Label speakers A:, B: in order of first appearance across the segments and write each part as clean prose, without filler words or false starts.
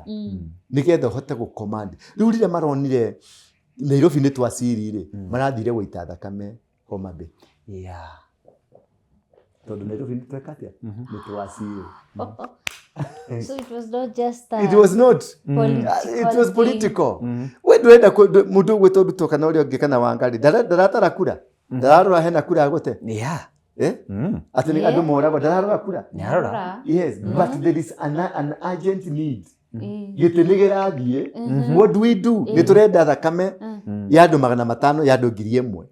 A: together nigetha hote go command riu rire maronire Nairobi ni twaciri ri marathire gũita thakame Homa Bay tondu Nairobi ni twekatia ni twaciri.
B: So it was not just
A: it was not it was political. We ndwenda mundu gwitwo Ruto kana uria ungi kana Wangari ndaratara kura ndararora hena kura gote ati ni andu moragwo ndararora kura yes but there is an urgent need gite nigirathie what do we do ni turenda thakame ya andu 500 ya andu 1000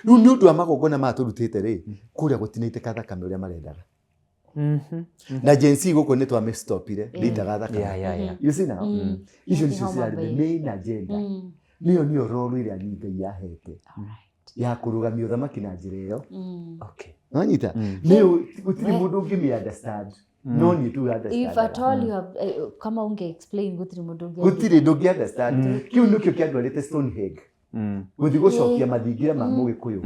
A: riu ni undu wa magongona maturutite ri kuria gutinaiteka thakame uria marendaga na Gen Z guko ni twa me stopire nditaga thakame you see now icio nicio ciarĩ the main agenda niyo role iria Ngai yahete ya kurugamia uthamaki na njira iyo nanyita niyo gutiri mundu ungi understand no ni tu understand
B: if at all you have kama unge explain gutiri mundu ungi
A: understand kiu nukio kiandwarite Stonehenge guthi gucokia mathingira ma Mugikuyu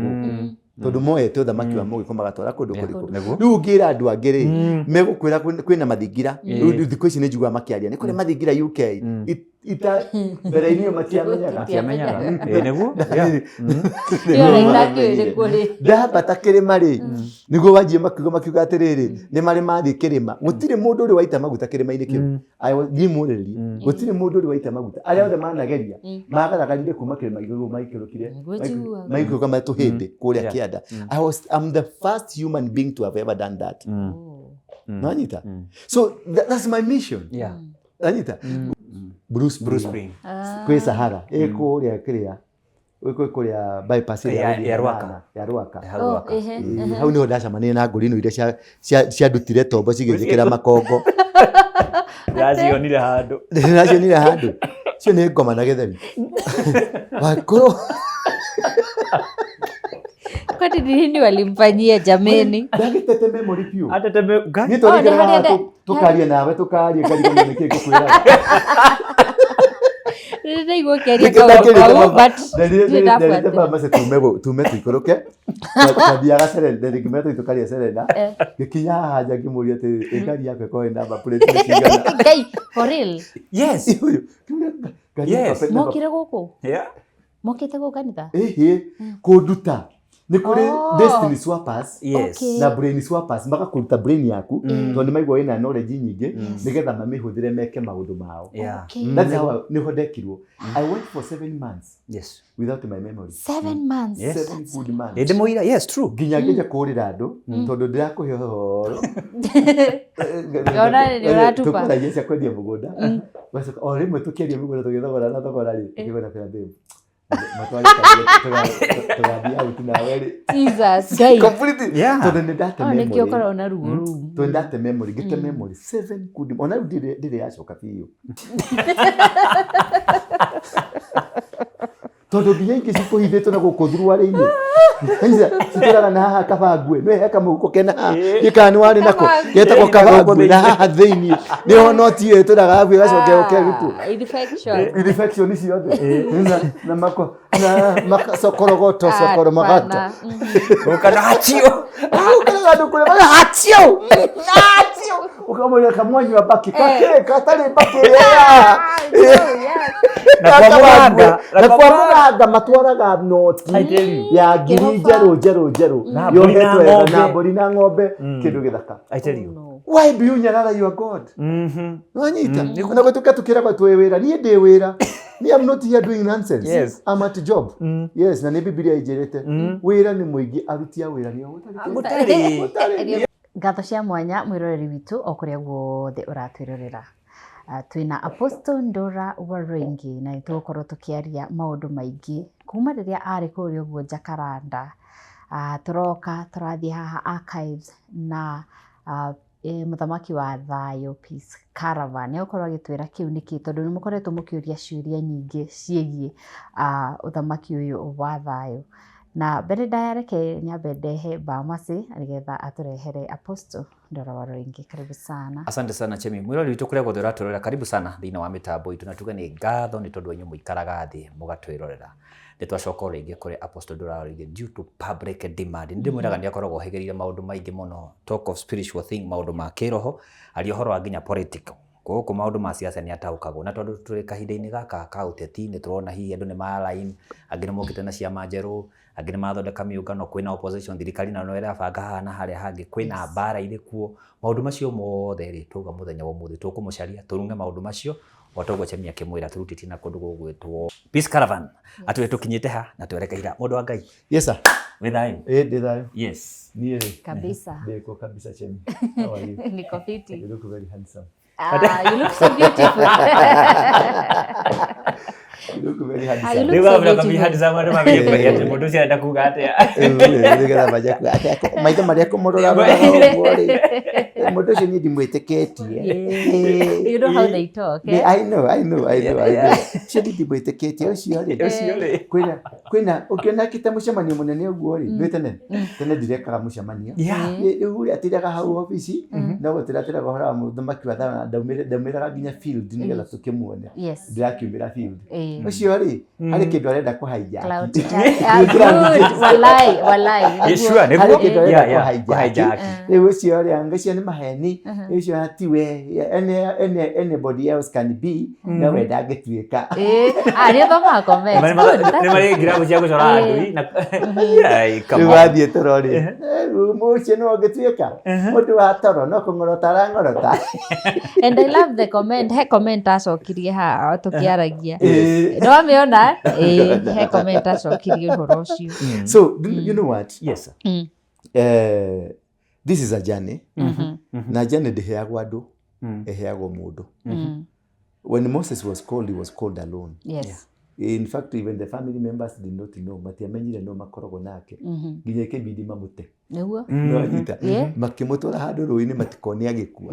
A: tondu moete uthamaki wa Mugikuyu magatwara kundu kuriku riu ngira andu angiri megukwira kwina mathingira riu thikũ ici ni njigua makiaria ni kuri mathingira UK ita mbere-inĩ matiamenyaga
C: nĩguo
A: ndambata kĩrĩma rĩ nĩguo wanjie makiuga atĩrĩrĩ nĩ marĩ mathiĩ kĩrĩma gũtirĩ mũndũ ũrĩ waita maguta kĩrĩma-inĩ kĩu ndimũrĩri gũtirĩ mũndũ ũrĩ waita maguta arĩa othe manageria magaragarire kuma kĩrĩma igũrũ maikũrũka matũhĩndĩ kũrĩa kĩanda I'm the first human being to have ever done that nanyita so that's my mission nanyita Bruce Spring kwe Sahara kuria kiria kuria bypass
C: ya Ruaka
A: hau niho ndacamania na ngũri iria ciandutire tombo cigĩthĩkĩra makongo
C: ndacionire handũ
A: cio nĩ ngoma na gĩtheri wakũrũ
B: kwani nini walimfanyia jameni
A: ndagĩtete memory piu
C: atete
A: ni tukaria nawe tukaria ngarigania nĩ kĩĩ ngũkwĩra
B: ndaigua kĩaria kwa but
A: baba tume tuikũrũke twathiaga Serena ngĩmera tukaria Serena gĩkinya haja ngĩmũria atĩ ngari yake ĩkorwo ĩna number plate cigana
B: Ngai for real
C: yes
B: mokire gũkũ mokite gũkũ kanitha
A: kũnduta ni kuri destiny swappers na brain swappers magakuruta brain yaku tondu maigwa ina knowledge nyingi nigetha mamihũthĩre meke maũndũ mao that's how niho ndekirwo I went for 7 months without my memory
B: 7 months
A: 7 good months
C: ende moira yes true
A: nginya ngĩja kũrĩra andũ tondu ndirakuhe horo
B: yona ni uratupa
A: tukaragia cia kwendia mũgũnda o rĩmwe tukiendia mũgũnda tũgĩthogora na thogora rĩ ngĩgũra pera mbeu tugathia out na weri
B: Jesus guy
A: completely tondu nĩ ndate memory
B: nikio korona ruo
A: tondu ndate memory gite memory 7 good ona ndire yacoka biũ tondu mbia ingĩ cikũhithĩtwo na gũkũ thuruarĩ-inĩ citũraga na haha kabangue nĩ heka mũhuko kena gĩkani warĩ nako getagwo kabangue na haha thĩinĩ nĩho noti ĩyo ĩtũraga habu ĩgacoka ũkerutwo infection ciothe na makorogoto sokoro magata
C: ukana hachio
A: ukana ndo kule bana hachio ukamwona kamwanyi wa baki kake katale baki
C: na kwa
A: muraga matwaraga noti ya ngiri njeru na mbũri na ng'ombe kindu githaka
C: I tell you
A: why do you nyarara your god wanyita na gwetuka tukiragwa twe wira nie ndi wira I'm not here doing nonsense.
C: Yes.
A: I'm at a job. Yes, na nĩ Biblia ĩnjĩrĩte wĩra nĩ mũingĩ aruti a wĩra nĩo
B: gũtarĩ ngatho cia mwanya mwĩroreri witũ o kũrĩa guothe ũratwĩrorera twĩna Apostle Ndũra Waruengi na nĩtũgũkorwo tũkĩaria maũndũ maingĩ kuma rĩrĩa arĩ kũrĩa ũguo Jacaranda tũroka tũrathiĩ haha archives na muthamaki wa Thayũ Peace Caravan nĩ ũkorwo agĩtwĩra kĩu nĩkĩ tondũ nĩ mũkoretwo mũkĩũria ciũria nyingĩ ciĩgiĩ ũthamaki ũyũ wa Thayũ na mbere ndayareke nyambe ndehe Bamasi nĩgetha atũrehere Apostle Ndũra Waruengi. Karibu sana.
C: Asante sana Chemi. Mwĩroreri witũ kũrĩa guothe ũratwĩrorera karibu sana thĩinĩ wa mĩtambo itũ na tuge nĩ ngatho nĩ tondũ inyuĩ mũikaraga thĩ mũgatwĩrorera. Nĩtwacoka rĩngĩ kũrĩ Apostle Ndũra Waruengi due to public demand. Ndĩmwĩraga nĩ akoragwo ahĩgĩrĩire maũndũ maingĩ mũno, talk of spiritual thing, maũndũ ma kĩroho, arĩ ũhoro wa nginya political. Gũkũ maũndũ ma siasa nĩ ataũkagwo na tondũ tũrĩ kahinda-inĩ gaka ka ũteti nĩ tũrona hihi andũ nĩ ma-align, angĩ nĩ mokĩte na ciama njerũ, angĩ nĩ mathondeka mĩũngano, kwĩna opposition, thirikari nayo ĩrabanga haha na harĩa hangĩ, kwĩna mbara irĩ kuo. Maũndũ macio mothe rĩ, twauga mũthenya wa ũmũthĩ tũkũmũcaria tũrunge maũndũ macio o ta ũguo Chemia akĩmwĩra tũrutĩtie na kũndũ gũgwĩtwo Peace Caravan. Atwĩ tũkinyĩte ha na twerekeira mũndũ wa Ngai.
A: Yes sir.
C: Wĩ thayũ?
A: Ndĩ thayũ.
C: Yes.
A: Niĩ
B: kabisa.
A: Ndĩko kabisa Chemi. How are you?
B: Niko fiti.
A: You look very handsome.
B: You look so beautiful.
A: You look very
B: You
A: handsome.
B: look
C: Rĩu
B: so
C: wabula
B: beautiful.
C: kamihadi za mwana mabia kwa yate mũndũ ũcio arenda kuga atĩa.
A: Nĩgetha maja maitho marĩa kũmũrora ũguo rĩ, mũndũ ũcio niĩ ndimwĩtĩkĩtie.
B: You know how they talk, eh?
A: I know. Cio ndimwĩtĩkĩtie ũcio rĩ. Kwĩna ũkĩona akĩte mũcemanio mũnene ũguo rĩ, nĩ tene ndirekaga mũcemanio. Rĩu rĩ atiraga hau ofici, no gũtiratiraga ũhoro wa mũthamaki wa thayũ, ndaumĩraga nginya field nĩgetha tũkĩmuone. Ndĩrakiumĩra field. Ũcio rĩ, harĩ kĩndũ arenda kũhaija.
B: Walai.
C: Sure, nĩguo kũhaija.
A: Rĩu ũcio rĩ angĩcio nĩ maheni, ũcio hatiwe anybody else can be, no we ndangĩtuĩka.
B: Nĩ thomaga comment.
C: Nĩ marĩ ngirabu cia gũcora andũ na
A: rĩu wathiĩ toro rĩ, ũcio no ũngĩtuĩka mũndũ wa toro no kũng'orota arang'orota.
B: And I love the comment. He comment acokirie ha tukiaragia. Ndwamĩona? He comment acokirie ũhoro ũcio.
A: So you know what?
C: Yes sir.
A: This is a journey. Na journey ndĩheagwo andũ, ĩheagwo mũndũ. When Moses was called, he was called alone.
B: Yes.
A: In fact, even the family members did not know. Matiamenyire no makoragwo nake. Nginya ikĩbidi mamũte.
B: Nĩguo.
A: No nyita. Makĩmũtwara handũ rũĩ-inĩ matikone agĩkua.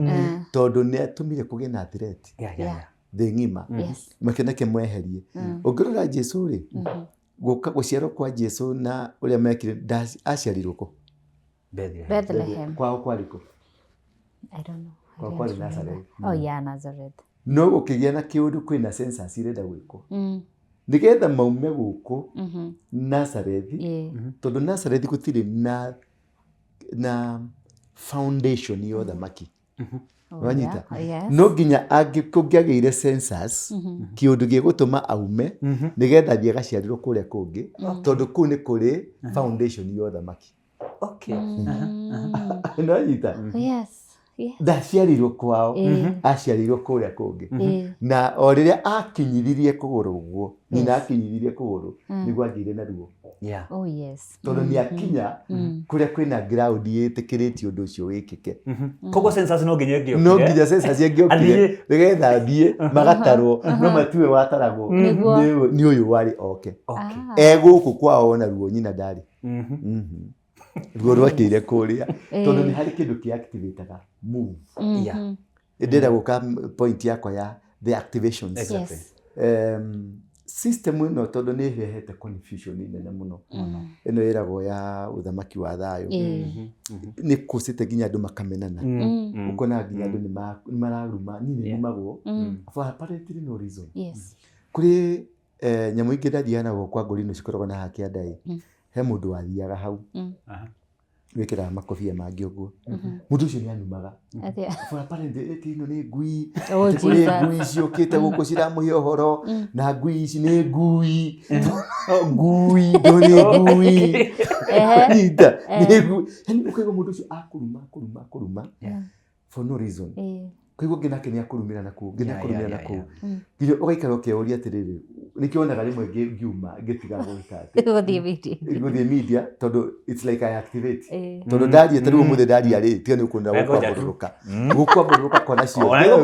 A: Tondũ nĩ atũmire kũgĩe na threat. Thĩ ng'ima. Makĩoneke mweherie. Ũngĩrora Jesũ rĩ, gũciarwo kwa Jesũ na ũrĩa mekire aciarirwo kũ?
B: Bethlehem.
A: Kwao kwarĩ kũ?
B: I don't know.
A: Kwao kwarĩ Nazareth.
B: Oh yeah, Nazareth.
A: No gũkĩgĩa na kĩũndũ kwĩna census irenda gwĩkwo. Nĩgetha maume gũkũ Nazareth, tondũ Nazareth gũtirĩ na foundation ya ũthamaki. Wanyita? No nginya kũngĩagĩire census, kĩũndũ gĩgũtũma aume, nĩgetha thiĩ agaciarirwo kũrĩa kũngĩ, tondũ kũu nĩ kũrĩ foundation ya ũthamaki.
C: Okay.
A: Wanyita?
B: Yes.
A: Ndaciarirwo kwao, aciarirwo kũrĩa kũngĩ. Na o rĩrĩa akinyithirie kũgũrũ ũguo, nyina akinyithirie kũgũrũ, nĩguo agĩire na ruo.
B: Oh yes.
A: Tondũ nĩ akinya kũrĩa kwĩna ground yĩtĩkĩrĩtie ũndũ ũcio wĩkĩke.
C: Koguo census no nginya ĩngĩokire.
A: No nginya census ĩngĩokire, nĩgetha athiĩ magatarwo, no matiwe wataragwo nĩ ũyũ warĩ oke. Egũkũ kwao ona ruo nyina ndarĩ. Ruo rwakĩire kũrĩa, tondũ nĩ harĩ kĩndũ kĩ-activateaga move. Ndĩrenda gũka point yakwa ya the activations. System ĩno tondũ nĩ ĩrehete confusion nene mũno. Ĩno ĩragwo ya ũthamaki wa thayũ. Nĩ kũcĩte nginya andũ makamenana. Ũkona nginya andũ nĩ mararuma, nini nimagwo. For apparently no reason. Kũrĩ nyamũ ingĩ ndathiaga naguo kwa ngũri ĩno cikoragwo na hakĩanda he mũndũ wathiaga hau. Wĩkĩraga makobia mangĩ ũguo. Mũndũ ũcio nĩ anumaga. For apparently ĩno nĩ ngui. Kũrĩ ngui ciũkĩte gũkũ ciramũhe ũhoro, na ngui ici nĩ ngui. Ngui, ndũrĩ ngui. Nyita, nĩ ngui. Ũkaigua mũndũ ũcio akũruma for no reason. Kaigua ngĩ nake nĩ akũrumĩra nakũu, ngĩ nĩ akũrumĩra nakũu. Nginya ũgaikara ũkeyũria atĩrĩrĩ, nĩkĩo wonaga rĩmwe ngiuma ngĩtiga gũĩka atĩ. Gũthiĩ media, tondũ it's like I activate. Tondũ ndaria, ta rĩu ũmũthĩ ndaria rĩ, tiga nĩ ũkuona gũkwambũrũka. Gũkwambũrũka kona cio. Maũndũ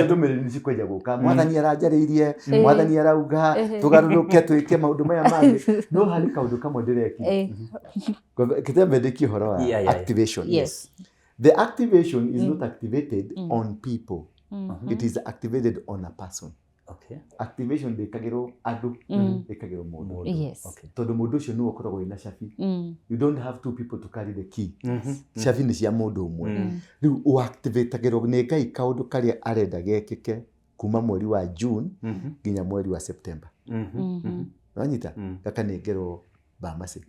A: ndũmĩrĩri nĩ cikwenja gũka. Mwathani aranjarĩirie, Mwathani arauga, tũgarũrũke twĩke maũndũ maya mangĩ. No harĩ kaũndũ kamwe ndĩrekire. Kĩtembe ndĩkie ũhoro wa activation. The activation is not activated on people. It is activated on a person. Activation ndĩkagĩrwo andũ, ĩkagĩrwo mũndũ. Tondũ mũndũ ũcio nĩwe ũkoragwo wĩna cabi. You don't have two people to carry the key. Cabi nĩ cia mũndũ ũmwe. Rĩu ũactivatagĩrwo nĩ Ngai kaũndũ karĩa arenda gekĩke kuma mweri wa June nginya mweri wa September. Wanyita? Gakanengerwo Bamase.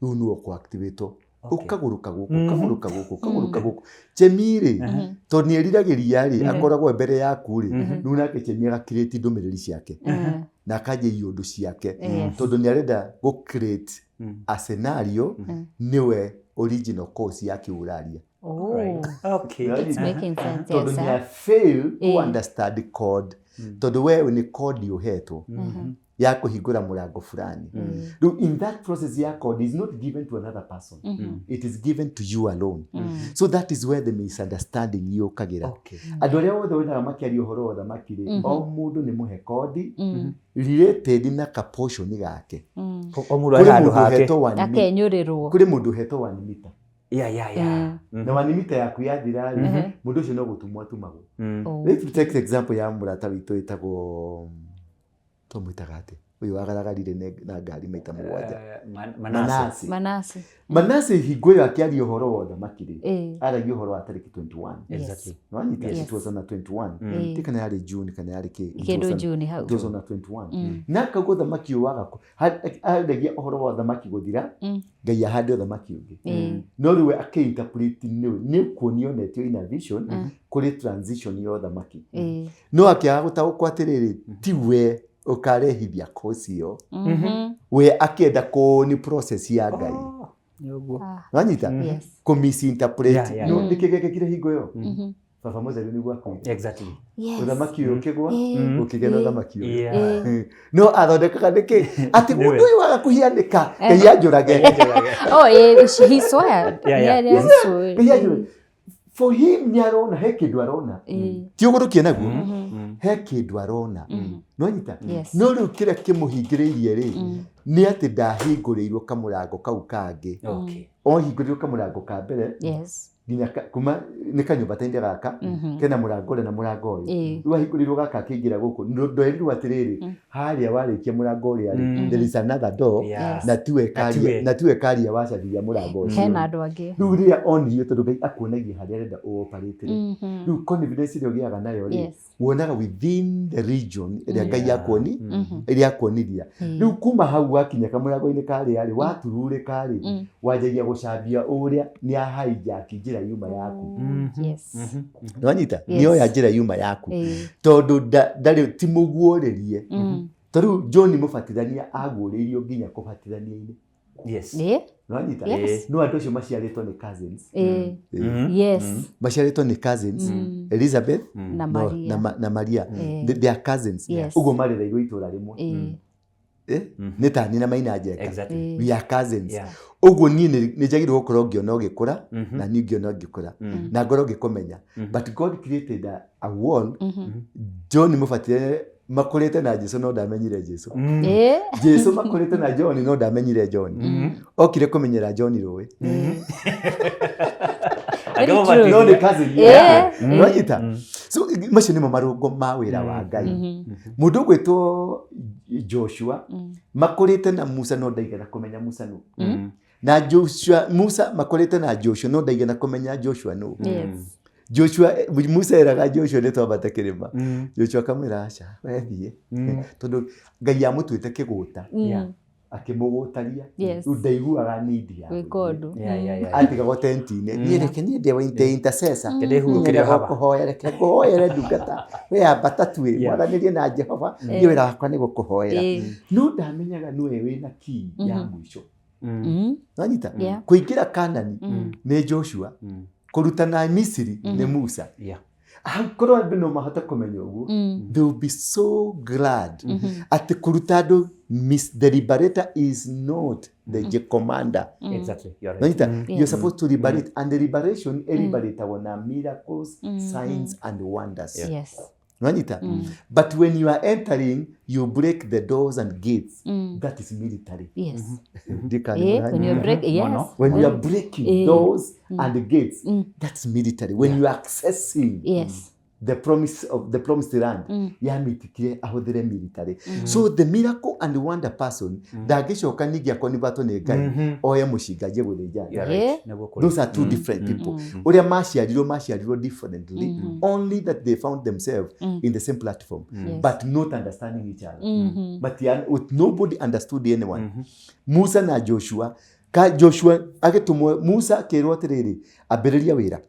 A: Rĩu nĩwe ũkũactivatwo ukaguruka guku Chemiri to ni eriragĩria rĩ akoragwo mbere yaku rĩ rĩu nake Chemi agakirĩti ndũmĩrĩri ciake na akaje iũndũ ciake tondũ nĩ arenda go create a scenario niwe original cause yake uraria.
B: Oh, okay, it's making sense.
A: Tondũ ni fail to understand the code tondũ wewe ni code uhetwo ya kuhingura murango fulani. In that process ya code is not given to another person. It is given to you alone. So that is where the misunderstanding yukagira. Andũ arĩa othe wĩnaga makĩaria ũhoro wa thamaki rĩ o mũndũ nĩ mũhe code related na ka portion gake.
C: O mũndũ arĩ handũ hake
B: akenyũrĩrwo.
A: Kũrĩ mũndũ uhetwo 1 meter.
C: Na
A: 1 meter yaku yathira rĩ mũndũ ũcio no gũtumwo atumagwo. Let's take the example ya mũrata witũ wĩtagwo Tomwitaga ati uyu wagaragarire na ngari maita mũgwanja Manase hingo yo akiaria ũhoro wa thamaki rĩ aragia ũhoro wa tariki 21
C: exactly
A: no anyita 2021 tikana yari June kana yari
B: kĩndũ June hau
A: 2021 na kago thamaki waga aragia ũhoro wa thamaki guthira Ngai ahande thamaki ũngĩ no rĩwe akĩinterpret nĩ kuonionetio in a vision kuri transition yo thamaki no akiaga gũtaũkwo atĩrĩrĩ tiwe ukarehithia kosi yo we akienda ko ni process ya Ngai wanyita ko misinterpret no ndikigekire hingo yo baba moza ni gwaku
C: exactly
A: thamaki ukigwa ukigena thamaki no athondekaga ndiki ati mundu uyu waga kuhiandika Ngai anjurage
B: he swear
A: for him nyarona he kindu arona ti ugurukie naguo he kindu arona no nyita no riu kira kimuhingiriirie ri ni ati ndahinguriirwo kamurango kau kangi o hinguriirwo kamurango ka mbere nginya kuma ni kanyumba tende gaka kena murango na murango uyu riu ahinguriirwo gaka kingira guku ndoerirwo atiriri haria warikia murango uria there is another door na tiwe karia wacathia murango ucio
B: hena andu angi
A: riu ria onirio tondu Ngai akuonagia haria arenda uoperate riu confidence iria ugiaga nayo ri wonaga within the region iria Ngai akuoni iria akuoniria riu kuma hau wakinya kamurango-ini karia ri watururika ri wanjagia gucambia uria ni a hijack njira yuma yaku nwanyita niyo ya njira yuma yaku tondu ndari ti muguorerie tondu John mubatithania aguririo nginya kubatithania-ini nwanyita no andu acio maciaritwo ni cousins maciaritwo ni cousins Elizabeth na Maria they are cousins ugo marereirwo itura rimwe ni tani na maina njeka we are cousins uguo ni njagirwo gukorwo ngiona ugikura na ni ngiona ngikura na ngoro ngikumenya but God created a wall John mubatire makurite na Jesu no ndamenyire Jesu Jesu makurite na John no ndamenyire John okire kumenyera John ruwe no ni cousin no so macio nimo marungo ma wira wa Ngai mundu gwitwo Joshua makurite na Musa no ndaigana kumenya Musa no na Joshua Musa makurite na Joshua no ndaigana kumenya Joshua no Joshua Musa eraga Joshua ni twambate kirima Joshua kamwira aca wethie tondu Ngai amutwite kiguta akimugutaria riu ndaiguaga need ya
B: wikondu
A: atigago tenti-ini ni reke ni ndewa intercessor
C: ndehurukire haba
A: kuhoyere ndungata we ambata twi waranirie na Jehova ni wira wakwa ni gukuhoyera no ndamenyaga niwe wina key ya mwisho nanyita kuingira Kanani ni Joshua kurutana Misiri ni Musa korwo andu no mahota kumenya uguo they will be so glad at kuruta andu the liberator is not the commander
C: exactly you're right
A: you're supposed to liberate and the liberation liberator wana miracles signs and wonders Nanyita? But when you are entering, you break the doors and gates. That is military.
B: When you break,
A: when you are breaking doors and gates, that's military. When you are accessing the promised land, yamitikire ahodere military. So the miracle and the wonder person, dagishoka nigia konibato ne Ngai, oya mushigaje guthinja. Those are two different people. Uria mashiadirwo differently, only that they found themselves in the same platform, but not understanding each other. But with nobody understood anyone. Musa na Joshua ka Joshua agitumwo Musa akirwo atiriri ambiriria wira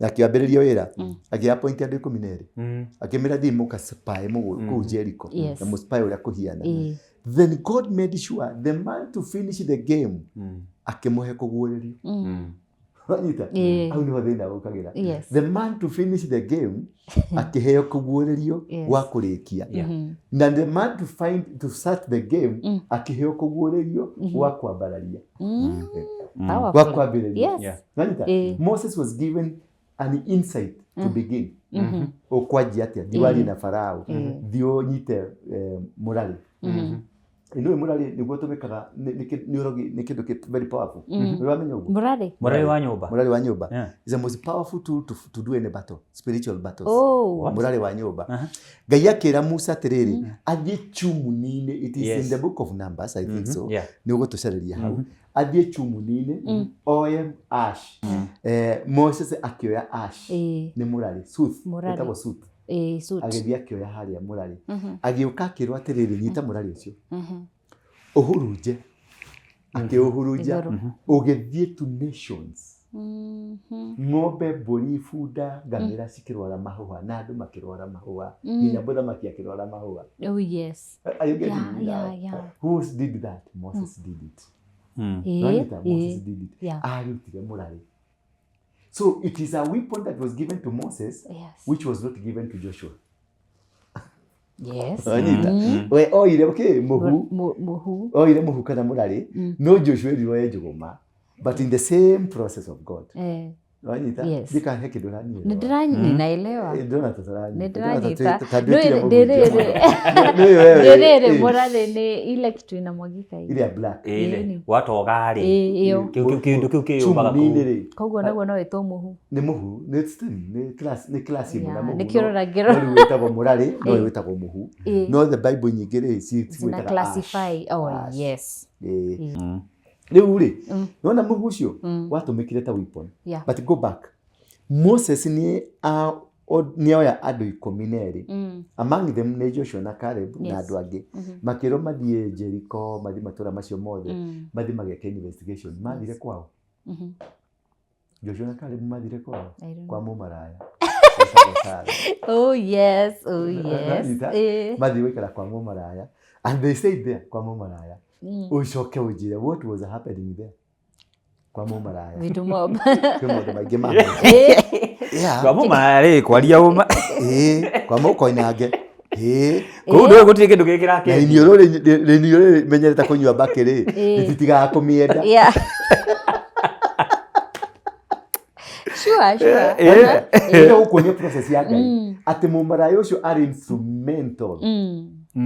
A: akiambiriria wira agiappoint andu 12 akimira thimu ka spy ku Jericho na muspy uria kuhiana then God made sure the man to finish the game akimuhe kuguuririo Wanyita au ni wathina ukagira the man to finish the game akiheo kuguuririo wa kurikia na the man to start the game akiheo kuguuririo wa kwambararia wa kwambiriria Wanyita Moses was given an insight to begin okwaji atia diwali na Farao thio nyite murari ino murari niguo tumikaga ni kindu very powerful uramenya uguo
C: murari
A: wa nyumba is the most powerful tool to do any battle, spiritual battles. Murari wa nyumba Ngai akira Musa atiriri athie chumunine it is in the book of Numbers I think so ni ugutucariria hau athie chumunine oye ash Moses akioya ash ni murari suth etagwo suth agithia akioya haria murari agiuka akirwa atiriri nyita murari ucio uhuruje akiuhuruja ugithie to nations ng'ombe mburi bunda ngamira cikirwara mahua na andu makirwara mahua nginya mbura makiakirwara mahua are you getting who did that Moses did it Moses did it arutire murari. So it is a weapon that was given to Moses, which was not given to Joshua. We oire okay muhu oire muhu kana murari no Joshua riwe njuguma but in the same process of God. Wanyita dika heki dorani
B: ninaelewa
A: ndirere
B: murari ni ile kitu inamwagika
A: ile ya black
C: ile watogari kindu kiu
A: kiyubaga
B: koguo naguo no wetwo muhu
A: ni muhu ni class imwe muhu
B: ni kiroragiro
A: no wetagwo murari no wetagwo muhu no the Bible nyingire si
B: wetagwo classify
A: Riu ri nona muhu ucio watumikire ta weapon but go back Moses ni oya andu 12 among them ni Joshua na Caleb na andu angi makiro mathie Jericho mathie matura macio mothe mathie mageke investigation mathire kwao Joshua na Caleb mathire kwao kwa mumaraya mathie wikara kwa mumaraya and they stayed there kwa mumaraya ucoke ujire what was happening there kwa mumaraya
B: vitu mob
A: kwa magema
C: kwa mumaraya kwaria uma
A: kwa moko inage
C: ko ndo gutire kindu gikirake
A: na iniore menyereta kunywa bakiri ititiga kumienda
B: sure
A: uko ni process ya Ngai ati mumaraya ucio are instrumental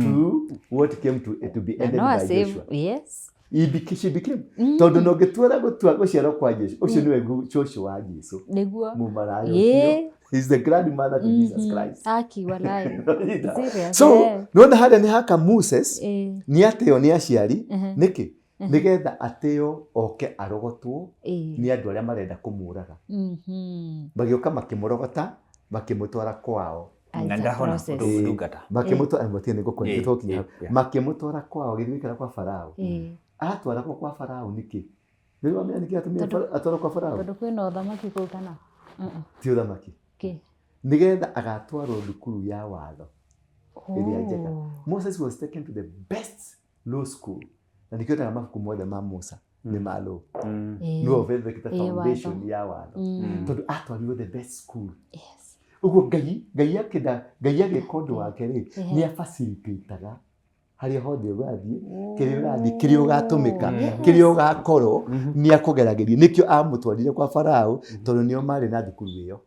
A: to what came to be ended by Joshua. She became. Tondu no gitwara gutua guciaro kwa Jesu. Ucio niwe Joshua wa Jesu.
B: Niguo.
A: Mumarayo. He's the grandmother to Jesus Christ.
B: Aki walai. Serious.
A: So, no hada ni haka Moses ni ateo ni aciari niki nigetha ateo oke arogotwo ni andu aria marenda kumuraga. Bagioka makimurogota makimutwara kwao.
C: Ndahona ndungata
A: makimutwara mutine gukoni tokinya makimutwara kwao githikara kwa Farao atwara kwa Farao niki niwe wamenya niki atumia atwara kwa Farao
B: tondu kwina uthamaki kuu kana
A: ti uthamaki nigetha agatwarwo thukuru ya watho iria njega Moses was taken to the best law school na nikio ta mabuku mothe ma Musa ni malo no vethe kita foundation ya watho tondu atwarirwo the best school ugo Ngai agekondu wake ri ni afacilitaga haria hothe ugathie kirio gatumika kirio gakorwo ni akugerageria nikio amutwarire kwa Farao tondu nio mari na thukuru iyo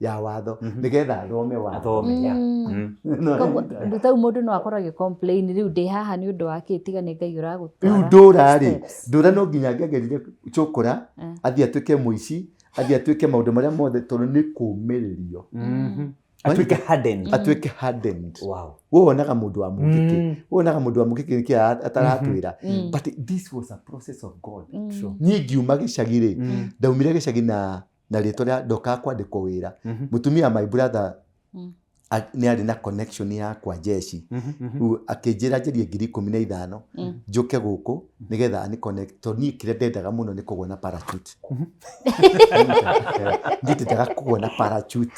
A: ya watho nigetha athome watho
B: ndutau mundu no akorage complain riu ndi haha ni undu wake tiga ni Ngai uragutwara
A: riu ndura no nginya ngegerire chokora athie atuike muici athie atuike maundu maria mothe tondu ni kumiririo atuike hardened wonaga mundu wa mugiki ki ataratwira but this was a process of God ni ngiuma gicagire ndaumire gicagi na ritwa ria ndoka kwandikwo wira mutumia my brother nĩ arĩ na connection ya kwa jeshi akĩnjĩra njerie 15,000 njoke gũkũ nĩgetha ni connect to niĩ kĩrĩa ndendaga mũno nĩ kũgwa na parachute nditendaga kũgwa na parachute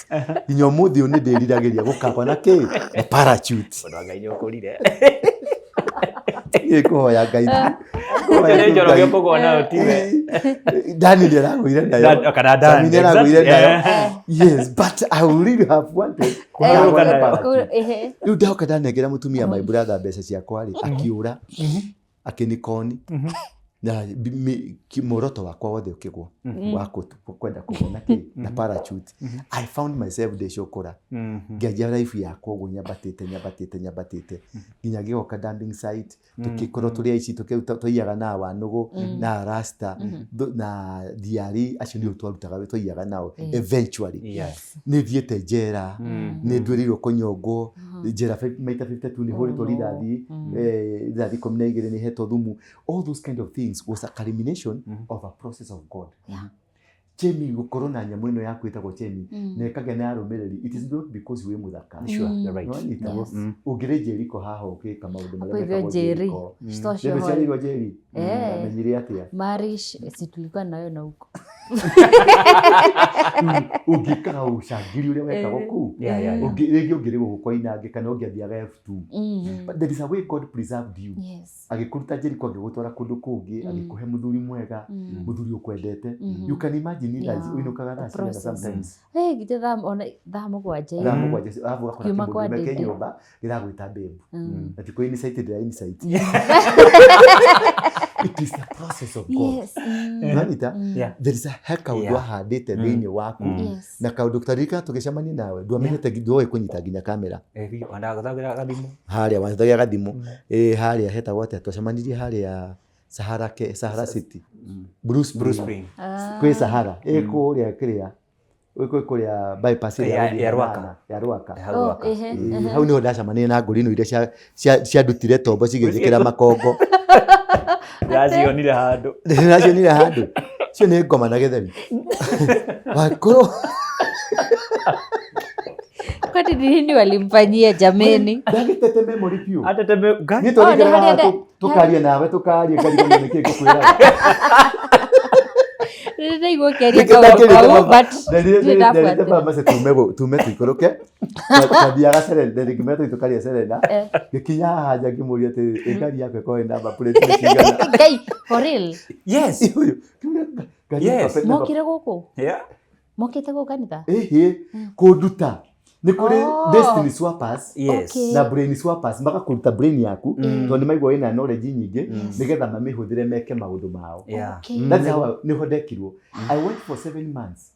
A: nginya ũmũthĩ nĩ ndĩriragĩria gũkagwa na na parachute
C: mũndũ Ngai nĩ ũkũrire
A: ĩkũhoya Ngai
C: Nĩ njoro gĩa kũgwa nayo tiwe
A: Dani nĩ aragũire nayo
C: kana Dani
A: nĩ aragũire nayo yes but I would really have wanted rĩu ndahoka ndanengera mũtumia my brother mbeca ciakwa rĩ akiũra akĩnikoni na muoroto wakwa wothe ũkĩgwa wa kwenda kũgwa na parachute I found myself ndĩcũkũra ngĩanjia life yakwa ũguo nyambatĩte nginya gĩgoka dancing site tũkĩkorwo tũrĩ aici tũiyaga na wanũgũ na rasta na diari acio nĩo twarutaga tũiyaga nao eventually nĩ thiĩte njera nĩ nduĩrĩirwo kũnyongwo njera maita 52 nĩ hũrĩtwo rithathi 12 nĩ hetwo thumu all those kind of things was a culmination of a process of God. Chemi gukorwo na nyamũ ĩno yaku ĩtagwo chemi na ĩkagĩa na arũmĩrĩri it is not because wĩ mũthaka
C: sure you're right
A: ũngĩrĩ Jeriko haha ũkĩka maũndũ marĩa
B: mekagwo Jeriko
A: ndio ciarĩirwo Jerry amenyire atĩa
B: Marish si tulikuwa nayo na huko
A: ũngĩkaga ũcangiri ũrĩa wekagwo kuu rĩngĩ ũngĩrĩ gũkũ inangĩ kana ũngĩathiaga F2 but there is a way God preserved you agĩkũruta Jeriko agĩgũtwara kũndũ kũngĩ agĩkũhe mũthuri mwega mũthuri ũkwendete you can imagine uinukaga rasi sometimes
B: gite thaa mũgwanja
A: kiuma kwa ndege nyumba gĩragwĩta babe ati ko insight ndĩra insight it is the process of God Nanita there is a heka wahandĩte thĩinĩ waku na kaũndũ tarika tũgĩcemania nawe ndwamenyete nginya kũnyita nginya kamera
C: wandagathagira gathimũ
A: harĩa wathagia gathimũ harĩa hetagwo atĩa twacemanirie harĩa Sahara City Bruce Spring kwĩ Sahara kũrĩa kĩrĩa kũrĩa bypass
C: ya Ruaka
A: hau niho ndacemanirie na ngũrino iria ciandutire tombo cigĩthikĩra makongo
C: yacionire handũ
A: cio nĩ ngoma na gĩtheri wakũrũ
B: kwani nini walimfanyia jameni
A: ndagĩtete memory piu
C: ateteme
A: nĩ tũrĩgĩra tũkarie nawe tũkarie ngarigana nĩkĩ ngũkwĩraga
B: ndaigua kĩaria kaũndũ but
A: ndĩrenda mase tume tũikũrũke twathiaga Serena ngĩmera tũkaria Serena gĩkinya haha nja ngĩmũria atĩ ngari yako ĩkorwo ĩna number plate cigana
B: Ngai for real
C: yes
B: mokire gũkũ mokĩte gũkũ kanitha
A: kũnduta nĩ kũrĩ destiny swappers na brain swappers magakũruta brain yaku tondũ nĩ maigua wĩna knowledge nyingĩ nĩgetha mamĩhũthĩre meke maũndũ mao that's how nĩho ndekirwo I went for 7 months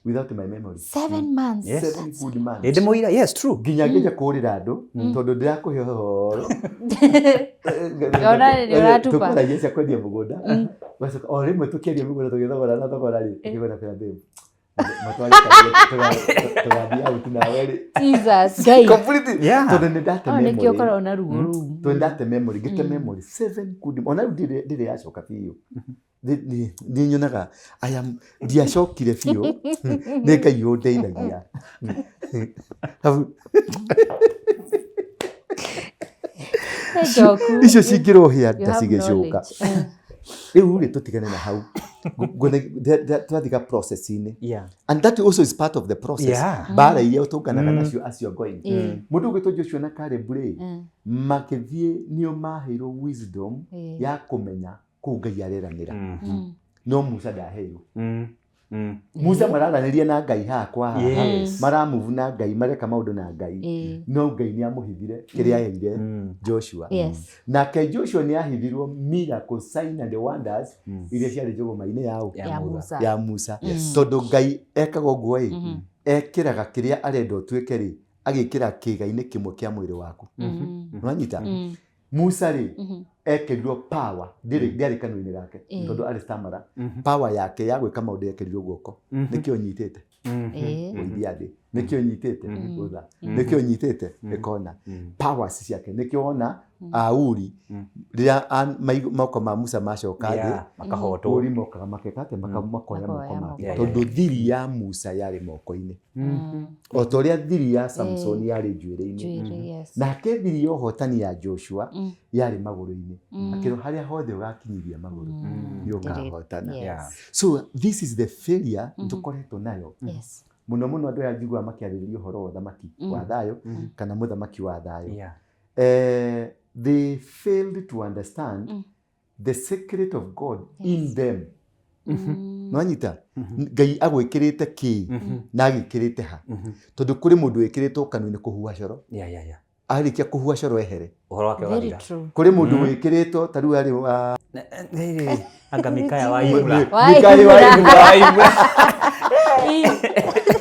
A: without my memory
B: 7 months
A: 7 good months
C: ndĩ mũira yes true
A: nginya ngĩja kũrĩra andũ tondũ ndĩrakũhe ũhoro
B: yona nĩ ũratupa
A: tũkaragia cia kwendia mũgũnda o rĩmwe tũkĩendia mũgũnda tũgĩthogora na thogora rĩ ngĩgũra pera babe tũgathiĩ out nawe rĩ
B: Jesus Ngai
A: tondũ nĩ ndate memory
B: nĩkĩo ũkoragwo na ruo rũu
A: tondũ ndate memory ngĩte memory 7 good ona rĩu ndĩrĩ yacoka biũ nĩ nyonaga ndiacokire biũ nĩ Ngai ũndeithagia icio cingĩrohia nda cigĩcoka rĩu rĩ tũtigane na hau twathiga process-inĩ and that also is part of the process mbara iria ũtũnganaga nacio acio ngoi mũndũ ũgwĩtwo Joshua na Caleb rĩ makĩthiĩ nĩo maheirwo wisdom ya kũmenya kũu Ngai areranĩra no Musa ndaheirwo Musa mararanĩria na Ngai hakwa maramove na Ngai mareka maũndũ na Ngai no Ngai nĩ amũhithire kĩrĩa aheire Joshua nake Joshua nĩ ahithirwo miracle sign and wonders iria ciarĩ njũgũma-inĩ ya Musa tondũ Ngai ekaga ũguo ekĩraga kĩrĩa arenda ũtuĩke rĩ agĩkĩra kĩĩga-inĩ kĩmwe kĩa mwĩrĩ waku nĩwanyita Musa rĩ ekĩrirwo power ndĩarĩ kanua-inĩ gake tondũ arĩ stammerer power yake ya gwĩka maũndũ ekĩrirwo guoko nĩkĩo nyitĩte ũithia thĩ nikio nyitete utha nikio nyitete ikona powers ciake nikio ona auri riria mako ma Musa macoka
C: makahotwo
A: uri mokaga makekate makamokoya moko tondu thiri ya Musa yari moko-ini o toria thiri ya Samson yari njuire-ini nake thiri ya hotani ya Joshua yari maguru-ini akiro haria hothe ugakinyiria maguru ni ukahotana. So this is the failure tukoretwo nayo muno andu ya njigua makiarĩrĩria uhoro wa thamaki wa thayo kana muthamaki wa thayo. They failed to understand the secret of God in them. Nwanyita Ngai agwikirite ki na agikirite ha tondu kuri mundu wikirite kanuni kuhua coro arikia kuhua coro ehere
C: uhoro wake wathira
A: kuri mundu wikirito tariu ari
C: anga Mikaya wa Imura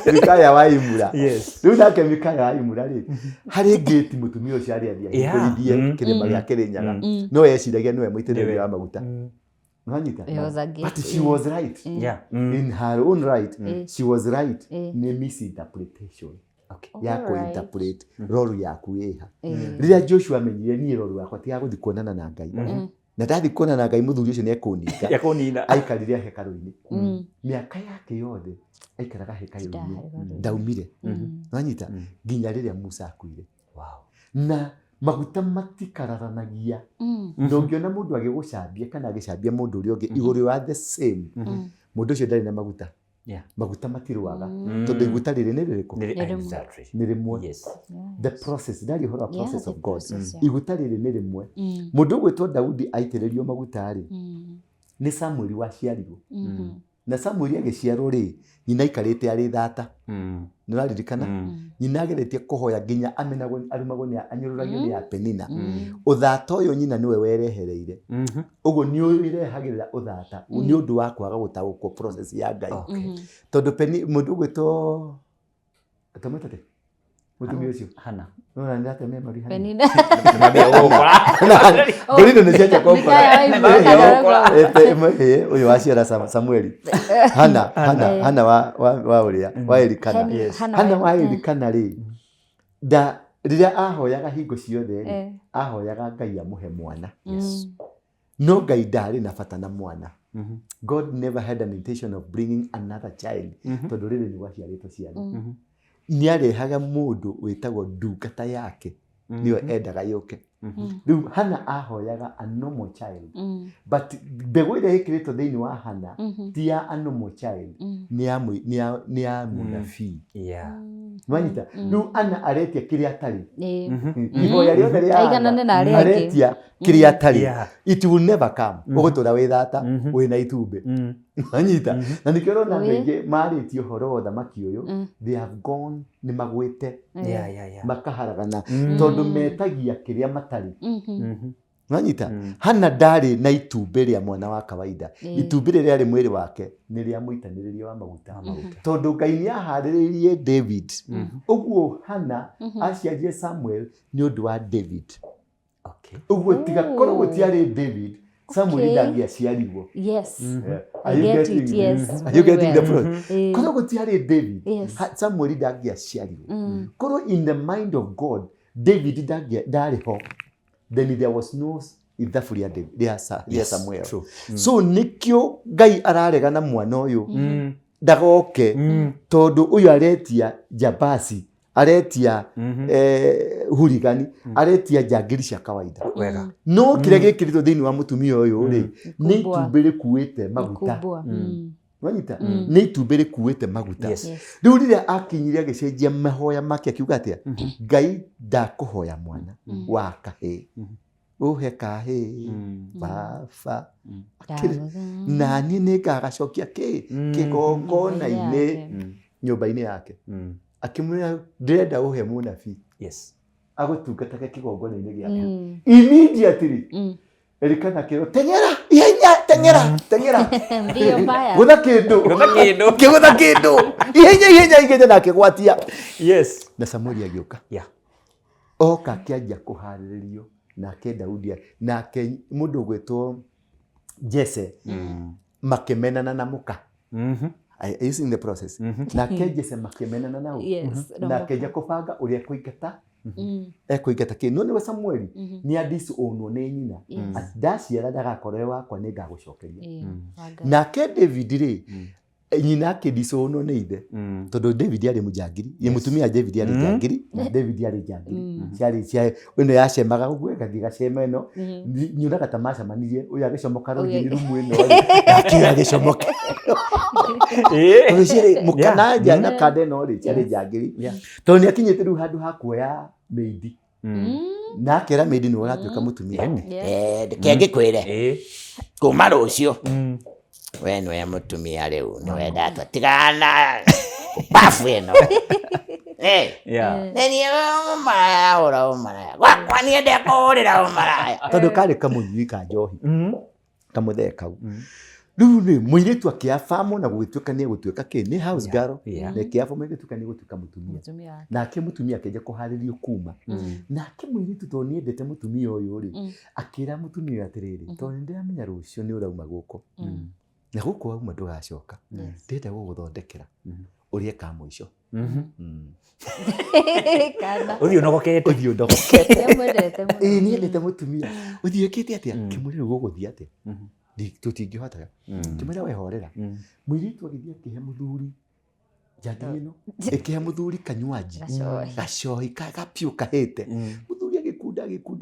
A: Mikaya wa Imura riu nake Mikaya wa Imura ri hari gate mutumia ucio ari athia kurithie kirima gia Kirinyaga no yeciragia niwe muitiriria wa maguta. But she was right. In her own right, she was right. Ni misinterpretation. Yako interpret rolu yaku iha. Riria Joshua amenyire ni rolu yakwa tiga guthi kuonana na Ngai. Na ndathi kuonana na Ngai muthuri ucio ni ekunina. Aikarire hekalu-ini. Miaka yake yothe aikaraga hekalu-ini. Ndaumire. Nwanyita nginya riria Musa akuire. Na maguta matikararanagia ndongiona mundu agigucambia kana agicambia mundu uri ungi iguru wa the same mundu ucio ndari na maguta maguta matiruaga tondu iguta riri ni ririku ni rimwe. The process ndari hora process of God iguta riri ni rimwe. Mundu gwitwo Daudi aitiririo maguta ri ni Samuel waciarirwo na Samuel agiciarwo ri nyina ikarite ari thata niraririkana nyina ageretie kuhoya nginya amenagwo arumagwo ni anyururagio ni Penina uthata uyo nyina niwe werehereire uguo ni urehagirira uthata ni undu wa kwaga gutaguko process ya Ngai tondu mundu gwitwo atamwetate mutumia ucio
C: Hana
A: no ndate memory
B: Penina
A: Gorino ni cia kokora uyu waciara Samueli Hana wa uria wa Elikana Hana wa Elikana ri riria ahoyaga hingo ciothe ahoyaga Ngai amuhe mwana no Ngai ndari na bata na mwana. God never had an intention of bringing another child tondu riri ni waciarĩtwo ciana ni arehaga mundu witagwo ndungata yake niyo endaga yuke. Riu Hana ahoyaga a normal child but mbegu iria ikiritwo thiini wa Hana ti ya a normal child ni ya munabii. Mwanyita riu Hana aretia kiria atari ihoya riothe ria aretia kiria atari it will never come ugutura wi thata wina itumbi. Mwanyita na nikio na ngenge maritio horo wa thamaki uyu they have gone ni magwite makaharagana tondu metagia kiria matari. Mwanyita Hana ndari na itumbi ria mwana wa kawaida itumbi riria ri mwiri wake ni ria muitaniririo wa maguta tondu Ngai ni ahariririe David uguo Hana aciarie Samuel ni undu wa David uguo tiga korwo gutiari David Samuel ndangiaciarirwo. Are you getting the point? Korwo gutiari David Samuel ndangiaciarirwo korwo in the mind of God David ndariho then there was no ithafuria David ya Samuel. So nikio Ngai ararega na mwana uyu ndagoke tondu uyu aretia Jabasi aretia hurigani aretia jangiri cia kawaida no kiria gikirito thiini wa mutumia uyu ri ni itumbiri kuite maguta. Wanyita ni itumbiri kuite maguta. Riu riria akinyire agicenjia mahoya make akiuga atia Ngai ndakuhoya mwana wa kahe uhe kahe baba nani ni ngagacokia kigongona-ini nyumba-ini yake akimwira ndenda uhe munabii agutungatake kigongona-ini giake immediately Elikana kiro tengera ihenya tengera
B: ndio mbaya
A: gutha kindu ihenya igete nake gwatia na Samuel agioka oka kianjia kuhariririo nake Daudi nake mundu gwitwo Jesse makemenana na muka using the process na Jesse makimenana nao na keja kubanga uria kuingata ekuingata kinu ni Samuel ni adisi ono ne nyina ndaciara ndagakorwe wakwa ni ngagucokeria nake David ri nyina akidisono ne ithe tondu David ari mujangiri ye mutumia David ari jangiri na David ari jangiri ciari wino yacemaga uguo gathigacema ino nyuna gatamasha manirie uyu agicomoka rugi ni rumu ino akira agicomoka ciri mukanaja na kade no ri ciari jangiri tondu akinyite ru handu hakuoya meidi na akera meidi ni uratuika mutumia kenge kwire kuma rucio we no ya mutumia riu no wenda twatigana bafu ino neni maraya ora maraya kwa niende kurira maraya tondu kari kamunyi ka njohi kamutheka riu ni muiritu akiafamu na gugituika ni gutuika ki ni house girl na kiafamu gituika ni gutuika mutumia na ke mutumia keje kuharirio kuma na ke muiritu to ni endete mutumia uyu ri akira mutumia atiriri to ndiramenya rucio ni urauma guko na guko wauma ndugacoka ndenda guguthondekera urie ka muico
C: uthio nogokete
A: ni endete mutumia uthiekete atia kimuriro guguthia atia tutingihota tumira wehorera muiritu agithia kihe muthuri jadi ino ikihe muthuri kanywaji gacohi kapiu kahete muthuri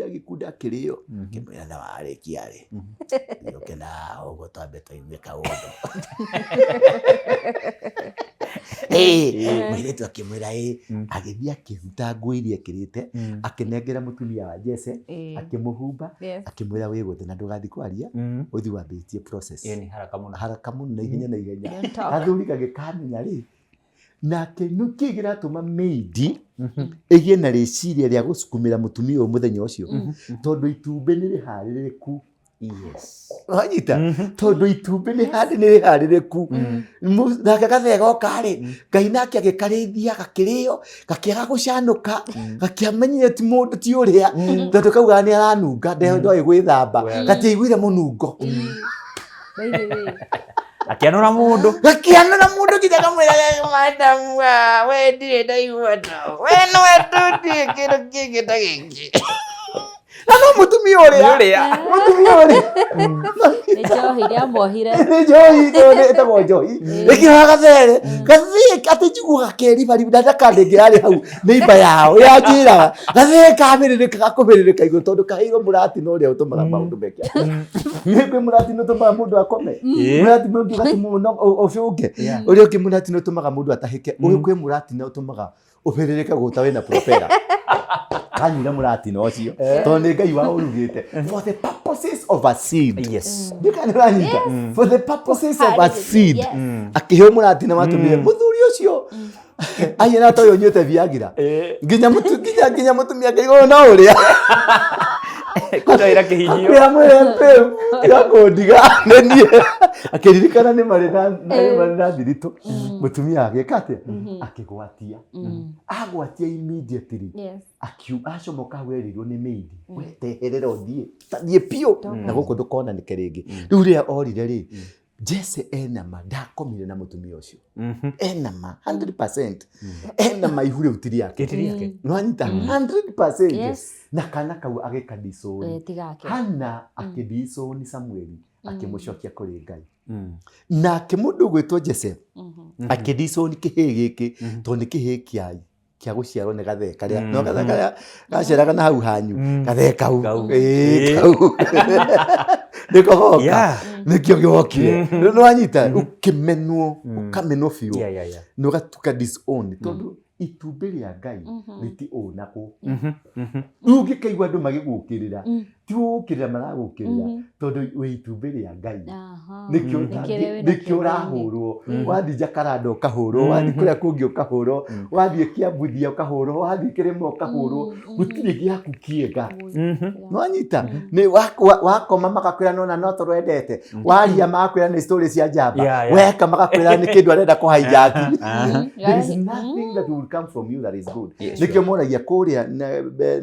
A: agikunda kirio kimwira na warekia ri yoke na ugo twambe twaimika undu muiritu akimwira agithia kiruta nguo iria kirite akinengera mutumia wa Jesse akimuhumba akimwira wiguthe na ndugathi kwaria uthi wambitie process
C: ni
A: haraka muno na ihenya athuri gagikamenya ri na kinuki giratuma meidi igie na riciria ria gusukumira mutumia muthenya ucio tondu itumbe ni rihaririku wanyita tondu itumbe ni haririku nake gathega ukari Ngai nake agikarithia gakirio gakiaga gucanuka gakiamenyire ti mundu ti uria tondu kauga ni aranunga ndoi gwithamba gatiiguire munungo
C: akianora mundu
A: kijaga mwira madam we ndire ndaigua to we no wetutie kiru kingi ta giki no mutumia uria
B: ni njohi ria mohire
A: ni njohi to etagwo njohi ikihaga there gathie ati njiguga gakeri bari ndakandingira ari hau neiba yao yanjira gathie kabiririka gakubiririka iguru tondu kahigo murati no ria utumaga maundu meke ni kwi murati no tumaga mundu akome murati mundu gatimuno ofyuge uri uki murati no tumaga mundu atahike uri kwi murati no tumaga ubiririka guta wina propera kanyira murati no cio tondu Ngai wa urugite for the purposes of a seed ndikaniranyita for the purposes of a seed akihe murati na matumire muthuri ucio ayena toyo nyote viagira nginya mutumia ngaigo na uria
C: kudaira kihinyio
A: ya mwempe ya kodiga nenie akiririkana ni marina thirito mutumia agikate akigwatia agwatia immediately acomoka werirwo ni meidi weteherera uthie tathie pio na guku ndukona ni kiringi riu ria orire ri Jesse enama ndakomire na mutumia ucio enama 100% enama ihure utiri yake nwanyita 100% na kana kau agikadisoni hana akidisoni Samueli akimucokia kuri Ngai na akimundu gwitwo Jesse akidisoni kihi giki tondu kihi kiai kia guciarwo ni gatheka ria no gatheka gaceraga na hau hanyu gatheka hau kau niko hoka nikio giokire no anyita ukimenwo ukamenwo fiu no gatuka disown tondu itumbe ria Ngai riti onako rugi kaigwa andu magigukirira ti ukirira maragukirira tondu we itumbe ria Ngai nikio rahurwo wathi Jakaranda ukahurwo wathi kuria kungi ukahurwo wathi Kiambuthia ukahurwo wathi Kirima ukahurwo gutiri giaku kiega no anyita ni wakoma magakwira nona no torwendete waria magakwira ni stories cia njamba weka magakwira ni kindu arenda kuhaijaki there is nothing that will come from you that is good nikio moragia kuria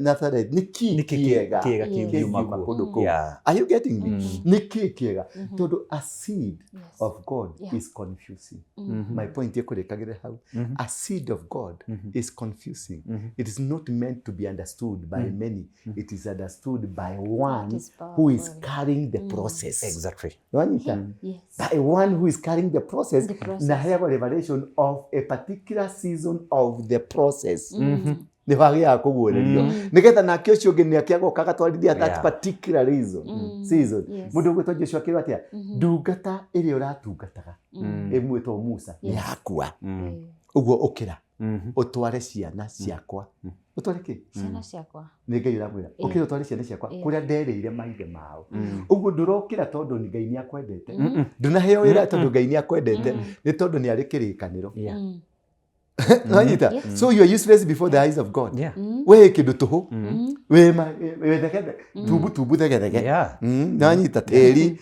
A: Nazareth niki kiega kuma kundu kuu. Are you getting me? Ni kikiega tondu a seed of God is confusing. My point yekurikagire hau. A seed of God is confusing. It is not meant to be understood by many. It is understood by one who is carrying the process.
C: Exactly.
A: By one who is carrying the process. Na hewa revelation of a particular season of the process. Ni wagia kugurerio. Nigetha nake ucio ngi ni akiago kagatwarithia that particular season. Mundu gwetwo Joshua kirwa atia ndungata iri uratungataga imwetwo Musa yakua. Uguo ukira utware ciana ciakwa. Utware ki?
B: Ciana ciakwa.
A: Ni Ngai uramwira ukira utware ciana ciakwa kuria ndereire maithe mao. Uguo ndurokira tondu ni Ngai ni akwendete. Ndunaheo wira tondu Ngai ni akwendete ni tondu ni ari kirikaniro. So you are useless before the eyes of God. We kindu tuhu we thegethe tubu thegethege nanyita tiri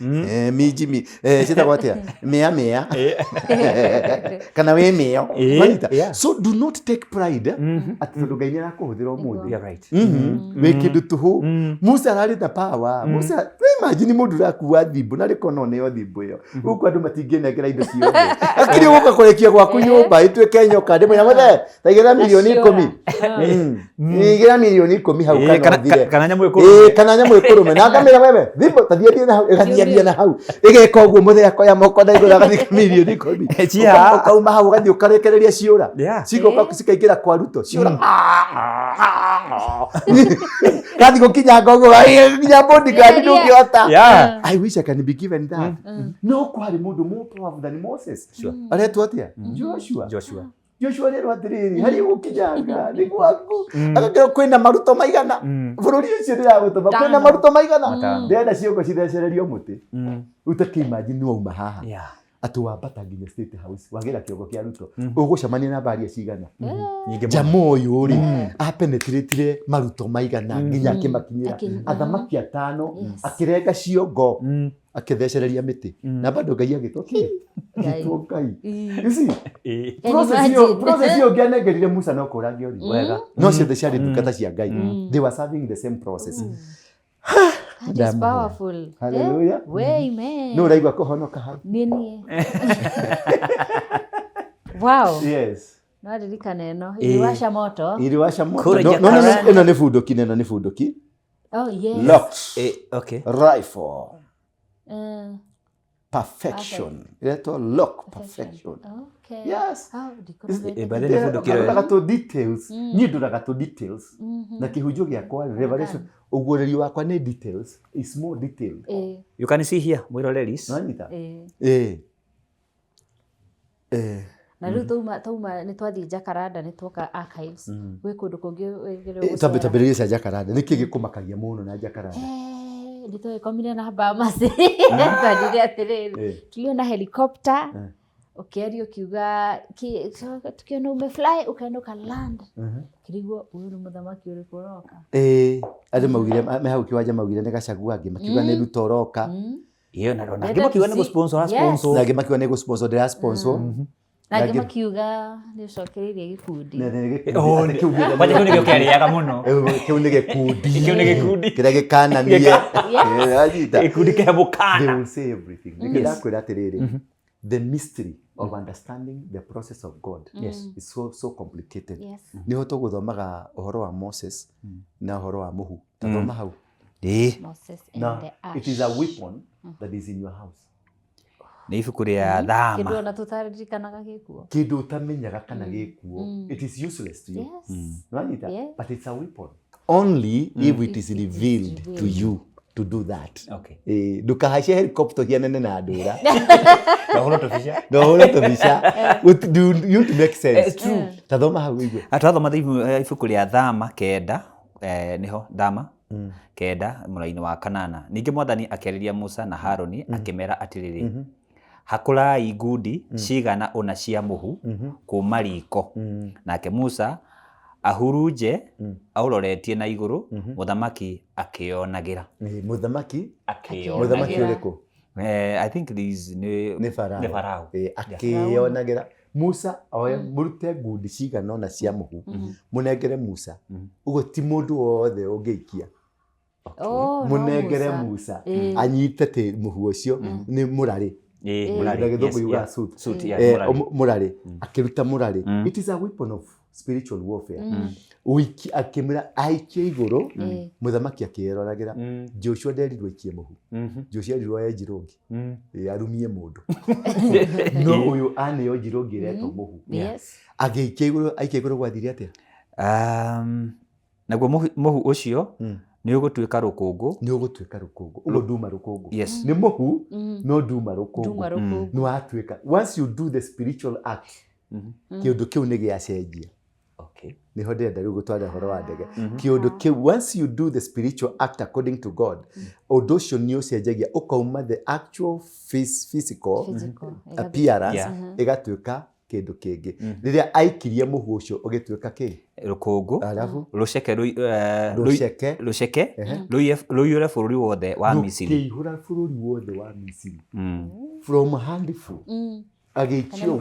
A: mijimi cita gwatia mea kana we meo nanyita. So do not take pride at tondu Ngai ni arakuhuthira umuthi. We kindu tuhu. Musa arari the power. Musa imagine mundu rakuwa thimbu na rikono neyo thimbu iyo uko andu matingenegera indo ciothe akiri guka kurekia gwaku nyumba itweke nyoka ndimwira muthe taigera milioni 10 nigira milioni 10 hau kana nyamu ikuru kana nyamu ikurume na ngamira wewe thimbu tathiendie na hau igathiendie na hau igeka uguo muthe akoya moko ndaigura gathika milioni 10 ukauma hau gathi ukarekereria ciura cigoka cikaingira kwa Ruto ciura kathi gukinya ngogo nginya bodyguard ndungiota. I wish I can be given that. No kwari mundu more powerful than Moses. Aretwo atia Joshua rero atiriri hari gukinyanga ni gwaku agagira kwina maruto maigana bururi ucio ndiragutuma kwina maruto maigana ndenda ciongo cithecererio muti utakimagine ni wauma haha atu wambata nginya State House wagira kiongo kia Ruto ugucemania na baria cigana jamu uyu ri apenetratire maruto maigana nginya akimakinyira athamaki atano akirenga ciongo akithecereria miti na bado Ngai agitokire Ngai. You see process yo ngianegerire Musa no kurangi ori wega no ciothe ciari ndungata cia Ngai. They were serving the same process.
B: That is powerful.
A: Hallelujah.
B: Amen.
A: No raigwa kuhonoka hau.
B: Nini. Wow.
A: Yes.
B: Naririka neno iliwasha moto.
A: No ni fundoki neno ni fundoki.
B: Oh yes.
A: Locks.
C: Okay.
A: Rifle. Perfection. Ito lock perfection.
B: Okay.
A: Yes.
C: Baada ni fundoki
A: rero to details. Ni nduraga to details. Na kihunjo giakwa revelation ugurerio wakwa ni details is more detailed.
C: You can see here mwiroreris.
A: Nanyita.
B: Na riu tauma ni twathi Jacaranda ni twoka archives we kundu kungi
A: tabiriria cia Jacaranda niki gikumakagia muno na Jacaranda
B: nditoe komire na Bahamas twandire atiriri tuliona helicopter ukiario kiuga tukiona umefly ukaenda ukaland kirigwo uyu ni muthamaki uri kuroka
A: ande maugire me hau kiwanja maugire ni Gachagua angi makiuga ni Ruto roka
C: iyo na ronda ngimakiuga ni sponsor
A: na ngimakiuga ni sponsor de sponsor
B: na ngimakiuga ni ucokereirie gikundi
C: waje kunige ukiariaga muno
A: kiu ni gikundi kira gikananie ajita
C: gikundi kehebukana.
A: They will say everything nikidakwira atiriri the mystery of understanding the process of God is so complicated. Ni hoto guthomaga uhoro wa Moses na uhoro wa Muhu tathoma hau
B: Moses and the ash.
A: It is a weapon that is in your house.
C: Ni ibuku ria thama
B: kindu na tutaririkanaga gikuo
A: kindu utamenyaga kana gikuo it is useless to you. Right? But it's a weapon only if it is revealed to you to do that.
C: Okay.
A: Ndukahaice helicopter hianene na ndura
C: Dohoro tofisha.
A: You to make sense.
C: It's true.
A: Tathoma hau igwe.
C: Atathoma ibuku ria thama kenda niho thama kenda muraini wa kanana. Ningi Mwathani akeriria Musa na Haroni akimera atiriri hakurai ngundi cigana una cia muhu kuma riko nake Musa ahuruje auroretie na iguru muthamaki akionagira
A: muthamaki uriku
C: I think these
A: ni Farao akionagira Musa oye murute ngundi cigana ona cia muhu munengere Musa ugo ti mundu wothe ungeikia munengere Musa anyite muhu ucio ni murari murari akiruta murari. It is a weapon of spiritual warfare. Wiki akimira aikie iguru muthamaki akiroragera Joshua nderirwo ikie muhu. Joshua nderirwo ya Jirongi arumie mundu no uyu ane yo Jirongi reto muhu agiikie iguru aikie iguru gwathire atia
C: naguo muhu ucio ni ugutwika rukungu
A: ugo nduma rukungu ni muhu no nduma rukungu no watwika once you do the spiritual act kiundu kiu ni giacenjia. Ni hode ndari gutwara horo wa ndege kiundu kiu once you do the spiritual act according to God undu ucio ni ucenjagia ukauma the actual physical appearance igatwika kindu kingi riria aikirie muhu ucio ugitwika ki
C: rukungu ruceke ruiyure bururi wothe wa Misiri
A: ruihura bururi wothe wa Misiri from handful agikio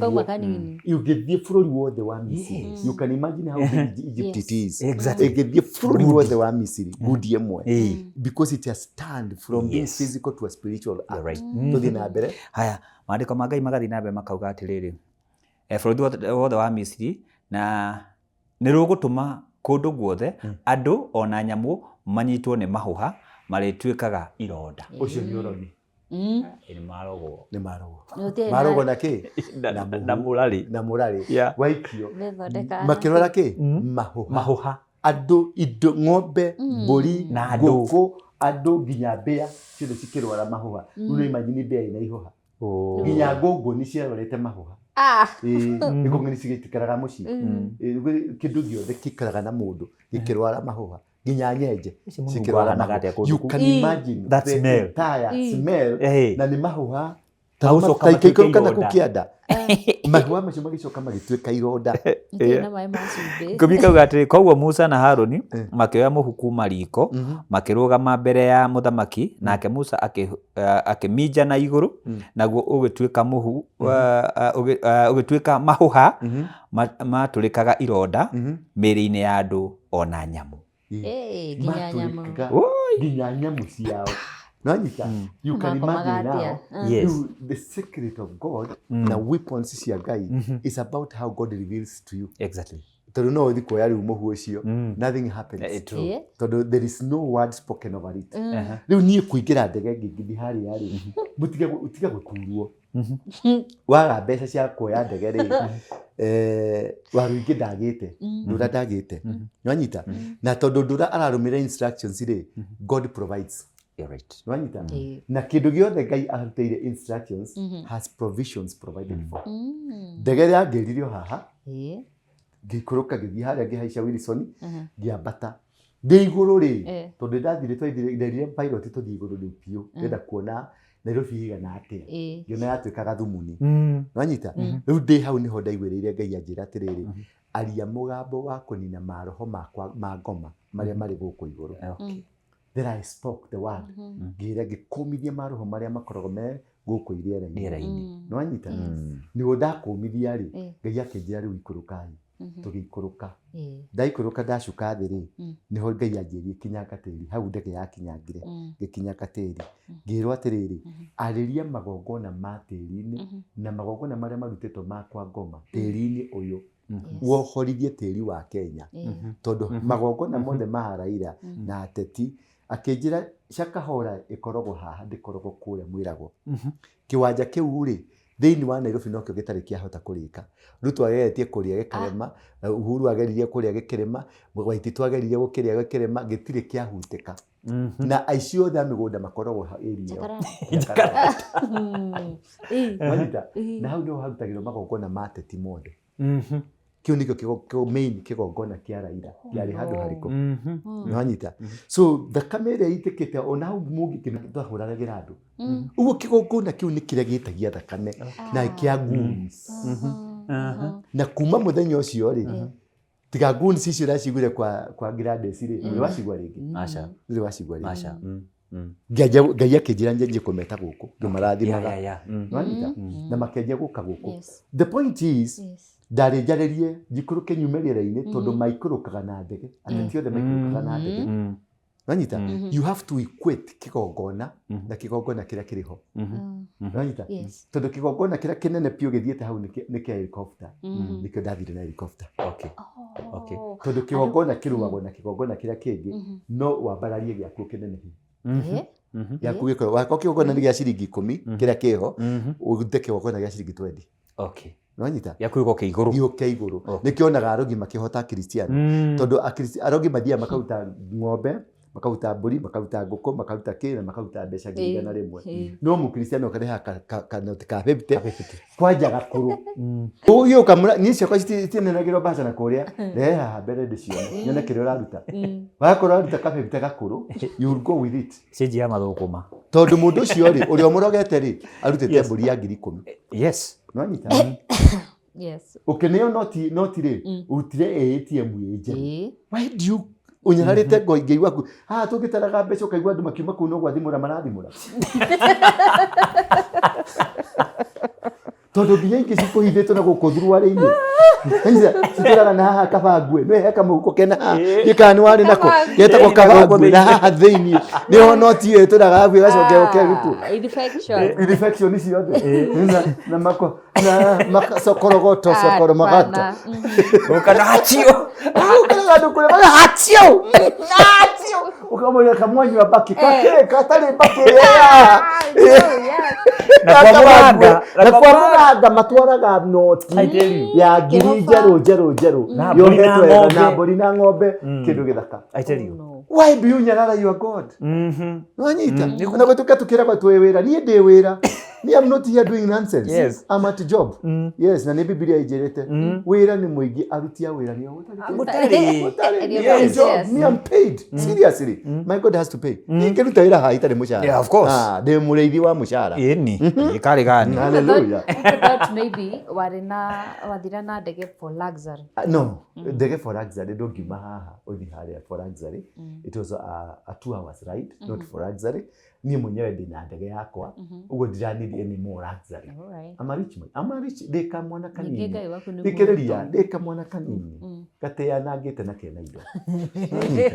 A: ugithie bururi wothe wa Misiri. You can imagine how big Egypt it is. Igithie bururi wothe wa Misiri gudi emwe because it has turned from being physical to a spiritual act. Tuthi na mbere
C: haya maandiko ma Ngai magathi na mbere makauga atiriri bururi wothe wa Misiri na ni rugutuma kundu guothe andu ona nyamu manyitwo ni mahuha maritwikaga ironda.
A: Ucio ni uroni
C: ni marogwo
A: na ki na murari waikio makirora ki mahuha andu indo ng'ombe mburi
C: na
A: nguku andu nginya mbea ciothe cikirwara mahuha. Uru imagine mbea ina ihuha nginya ngungu ni ciarorete mahuha ikongeni cigitikaraga muci kindu giothe kikaraga na mundu gikirwara mahuha nginya nyenje cikirwara mahuha. You can imagine
C: that
A: smell na ni mahuha taiko kana kukianda mahuha macio magicoka magitwika ironda
C: kumika gatiri. Koguo Musa na Haruni makioya muhu kuma riko makirugama mbere ya muthamaki nake Musa akiminja na iguru naguo ugitwika muhu ugitwika mahuha maturikaga ironda miri-ini ya andu ona nyamu
A: nginya nyamu ciao. You can imagine now the secret of God na weapons cia Ngai is about how God reveals to you. Tondu no uthi kuoya riu muhu ucio nothing happens. Tondu there is no word spoken over it. Riu nie kuingira ndege ngithi hari yari utiga gukurwo waga mbeca cia kuoya ndege ri waru ingi ndagite ndura ndagite nwanyita na tondu ndura ararumira instructions ri God provides. Nwanyita na kindu giothe Ngai arutire instructions has provisions provided for. Ndege ya ngiririo haha ngikuruka githi haria ngihaica Wilson ngiambata ndi iguru ri tondu ndathire twithire pilot tuthi iguru ri piu ndenda kuona Nairobi igana atia ngiona yatwikaga thumuni nwanyita riu ndi hau niho ndaigwirire Ngai anjira atiriri aria mugambo wa kunina maroho makwa ma ngoma maria mari guku iguru. Then I spoke the word ngira gikumithia maroho maria makorogo me guku iriera-ini nwanyita nigo ndakumithia ri Ngai akinjira riu ikurukai tugikuruka ndaikuruka ndacuka thi ri niho Ngai anjirie kinya gatiri hau ndege yakinyangire gikinya gatiri ngirwo atiriri ariria magongona ma tiri-ini na magongona maria marutitwo makwa ngoma tiri-ini uyu wohorithie tiri wa Kenya tondu magongona mothe ma Raila na ateti akinjira Shakahora ikorogwo haha ndikorogwo kuria mwirago kiwanja kiu ri thiini wa Nairobi no kio gitari kiahota kurika Ruto ageretie kuria gikarema Uhuru ageririe kuria gikirema Waititu ageririe gukiria gikirema gitire kiahutika na aici othe a migunda makoragwo area na hau ndio harutagirwo magongona ma ateti mothe kiu nikio main kigongona kia Raila yari handu hariko nwanyita so the camera itikite ona hau mungi kinahuranagira andu uguo kigongona kiu ni kiria gitagia thakame na kia goons na kuma muthenya ucio ri tiga goons icio racigure kwa Gladys ri uri wacigwa ringi uri wacigwa ringi Ngai akinjira nje kumeta guku ndumarathimaga nwanyita na makenjia guka guku. The point is ndari njaririe njikuruke nyumeriera-ini tondu maikurukaga na ndege ateti othe maikurukaga na ndege Wanyita, you have to equate kigongona na kigongona kĩrĩa kĩrĩ ho. Wanyita, tondũ kigongona kĩrĩa kĩnene piũ gĩthiĩte hau nĩ kĩa helicopter. Nĩkĩo ndathire na helicopter. Okay. Tondũ kigongona kĩrũagwo na kigongona kĩrĩa kĩngĩ no wambararie gĩaku kĩnene hihi. Gĩaku gĩkorwo wako kigongona nĩ gĩa ciringi 10 kĩrĩa kĩho ũrute kigongona gĩa ciringi 20.
C: Okay.
A: Wanyita,
C: gĩaku gĩgoka igũrũ.
A: Gĩoka igũrũ. Nĩkĩonaga arogi makĩhota Kristiano. Tondũ arogi mathiaga makauta ng'ombe, makauta mbũri, makauta ngũkũ, makauta kĩĩ na makauta mbeca ngiri 100. No Mũkristiano akareha kanoti ka 50 kwanja gakũrũ. Ũyũ kamũra niĩ ciakwa citinenagĩrwo mbaca na kũrĩa. Rehe haha mbere ndĩcione. Nyone kĩrĩa ũraruta. Wakorwo ũraruta ka 50 gakũrũ, you will go with it.
C: Cenji ya mathũkũma. Tondũ
A: mũndũ ũcio rĩ, ũrĩa mũrogete rĩ, arutĩte mbũri ya ngiri 10.
C: Yes.
A: Nwanyita.
B: Yes.
A: Ũkĩneo noti rĩ, urutire ATM yenje. Why do you unyararite ngoingĩ waku tũngĩtaraga mbeca ũkaigua andũ makiuma kũu no gwathimũra marathimũra tondũ mbia ingĩ cikũhithĩtwo na gũkũ thuruarĩ-inĩ citũraga na haha kabangue no he kamũhuko kena gĩkani warĩ nako getagwo kabangue na haha thĩinĩ nĩho noti ĩyo ĩtũraga habu ĩgacoka ũkerutwo infection ciothe na makorogoto sokoro magata
C: ukana hachio
A: ukana ndukule bana hachio ukamwona kamwanyu wa baki kake katari baki
C: na kwa
A: muganga matwaraga noti ya ngiri njerũ na mbũri na ng'ombe kĩndũ gĩthaka.
C: I tell you.
A: Why do you nyarara your God? Wanyita na gũtuka tukĩragwo twĩ wĩra niĩ ndĩ wĩra. I'm not here doing nonsense.
C: Yes.
A: I'm at job. Yes, na nĩ Biblia ĩnjĩrĩte wĩra nĩ mũingĩ aruti a wĩra nĩo
C: Yes.
A: Me I'm paid. Seriously. My God has to pay. Ingĩruta wĩra haha itarĩ mũcara.
C: Yeah, of course.
A: Ndĩ mũrĩithi wa mũcara.
C: Ĩni, gĩkarĩ gani.
A: Hallelujah.
B: That maybe wathira na ndege for luxury.
A: No, ndege for luxury ndũngiuma haha ũthi harĩa for luxury. It was a 2 hours ride, not for luxury. Niĩ mwenyewe ndĩna ndege yakwa ũguo ndiranidi any more luxury. I'm a rich ndĩka mwana kanini ndĩkĩrĩria ndĩka mwana kanini gatĩa nangĩte na kena indo.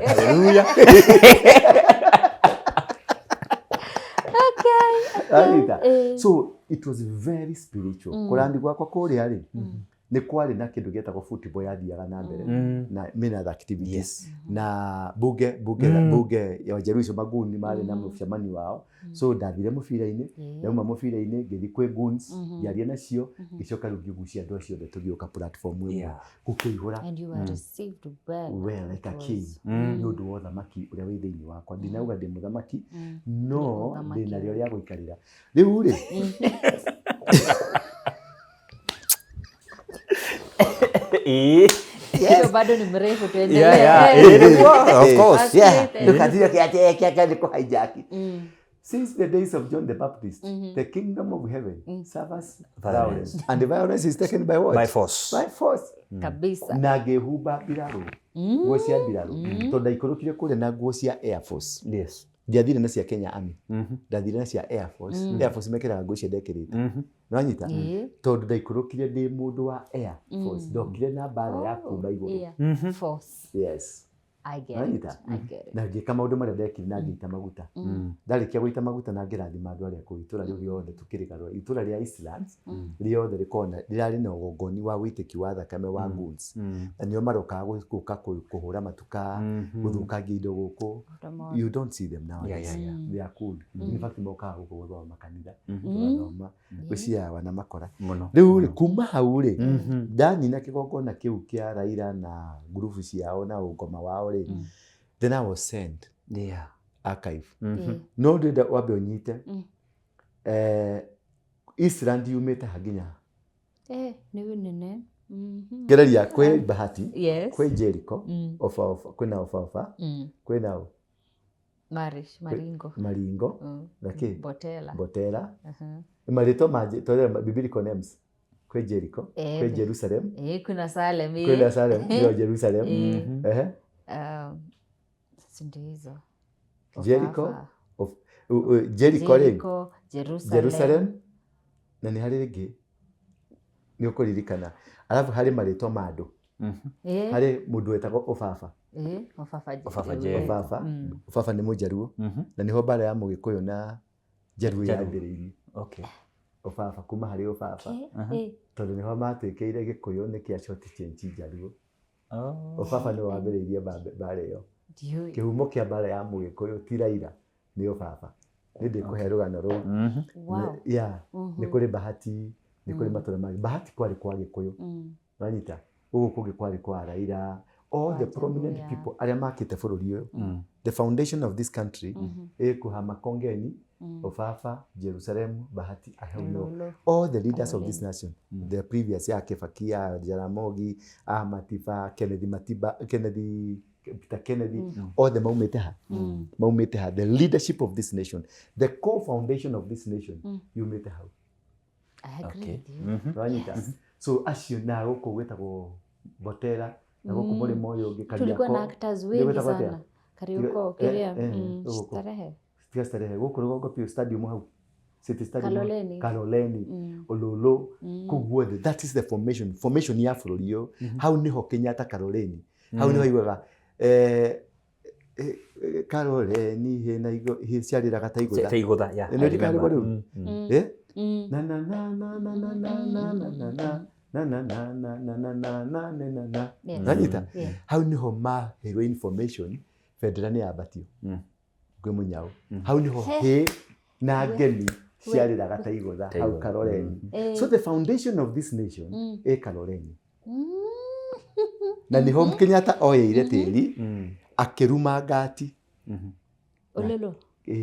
C: Hallelujah.
A: Okay. So it was very spiritual. Kũrandi gwakwa kũrĩa rĩ nĩ kwarĩ na kĩndũ gĩetagwo football yathiaga na mbere na mena activities na buge ya Jerusalem maguni marĩ na mũcemanio wao. So ndathire mũbira-inĩ ndauma mũbira-inĩ ngĩthi kwĩ goons yaria nacio gĩcoka rĩu ngĩgucia andũ acio othe tũgĩũka platform ĩmwe gũkĩihũra.
B: And you were received well
A: like a king. Nĩ ũndũ wa ũthamaki ũrĩa wĩ thĩinĩ wakwa ndinauga ndĩ mũthamaki no ndĩna rĩo rĩa gũikarĩra rĩu rĩ.
B: Yes. Bado ni mrefu tuendelee.
A: Of course. Yeah. Tukathiyo kia niko hijack. Since the days of John the Baptist, the kingdom of heaven suffers violence. And the violence is taken by what?
C: By force.
A: By force.
B: Kabisa.
A: Na ngĩhumba mbirarũ. Nguo cia mbirarũ. Tondũ ndaikũrũkire kũrĩa na nguo cia Air Force.
C: Yes.
A: Ndiathire na cia Kenya Army. Ndathire na cia Air Force. Air Force mekĩraga nguo cia ndekĩrĩte. Nwanyita? Tondũ ndaikũrũkire ndĩ mũndũ wa Air Force. Ndokire na mbara ya kuuma igũrũ.
B: Force.
A: Yes.
B: I get it.
A: Na ngĩka maũndũ marĩa ndekire na ngĩita maguta. Ndarĩkia gũita maguta na ngĩrathima andũ arĩa kũu itũra rĩu rĩothe tũkĩrĩgarũra. Itũra rĩa Eastlands rĩothe rĩrarĩ na ũgongoni wa wĩtĩki wa thakame wa goons. Na nĩo marokaga gũka kũhũra matuka, gũthũkangia indo gũkũ. You don't see them now. They are cool. In fact mokaga gũkũ gũthoma makanitha. Tũgathoma gũciaga na makora. Rĩu rĩ kuma hau rĩ ndanina kĩgongona kĩu kĩa Raila na ngurubu ciao na ũngoma wao rĩ. Then I was sent archive. No ndĩrenda wambe ũnyite Eastland yumĩte haginya
B: nĩ nene
A: gereria kwĩ Bahati kwĩ Jericho kwĩna Ofafa kwĩna Maringo na kĩ Botela marĩtwo ma biblical names kwĩ Jericho kwĩ Jerusalem
B: kuna Salem
A: ndio Jerusalem
B: sindizo
A: Jericho Jerusalem na nĩ harĩ rĩngĩ nĩ ũkũririkana alafu harĩ marĩtwa ma andũ Harĩ mũndũ wetagwo Obaba. Obaba nĩ Mũjaruo na nĩho mbara ya Mũgĩkũyũ na Jaruo yambĩrĩirie. Obaba kuma harĩ Obaba tondũ nĩho matuĩkĩire Gĩkũyũ nĩkĩo short change Jaruo. Obaba nĩwe wambĩrĩirie mbara ĩyo. Kĩhumo kĩa mbara ya Mũgĩkũyũ ti Raila nĩ Obaba. Nĩndĩkũhe rũgano rũu. Nĩ kũrĩ Bahati, nĩ kũrĩ matũra mangĩ. Bahati kwarĩ kwa Gĩkũyũ. Wanyita? Gũkũ kũngĩ kwarĩ kwa Raila. All the prominent people arĩa makĩte bũrũri ũyũ. The foundation of this country ĩkuha Makongeni, Obaba, Jerusalem, Bahati, all the leaders of this nation. The previous ya Kibaki, Jaramogi, Matiba, Peter Kennedy, all the maumĩte ha. The leadership of this nation, the core foundation of this nation, yumĩte hau.
B: I agree with you.
A: So acio na gũkũ gwĩtagwo Botera, na gũkũ mũrĩmo ũyũ ũngĩ Kariakoo.
B: Tulikuwa na actors wengi sana. Kariakoo, Kiria, Starehe.
A: Starehe, gũkũ rũgongo pio stadium hau. City Stadium. Kaloleni. Ololo. Kũu guothe. That is the formation ya bũrũri ũyũ. Hau nĩho Kenyatta Kaloleni. Hau nĩho iwaga Kaloleni hena ciarĩraga ta igũtha.
C: Ta igũtha, yeah.
A: Nĩ ndikarĩgwo rĩu. Na na na na na na na na na na na na na na na na na. Nanyita? Hau niho maheirwo information federal nĩ yabatio. Gwĩ Mũnyau. Hau niho na ngemi ciarĩraga ta igũtha hau Kaloleni. So the foundation of this nation Kaloleni. Na niho Kenyatta oyeire tĩri akĩruma ngati.
B: Ololo.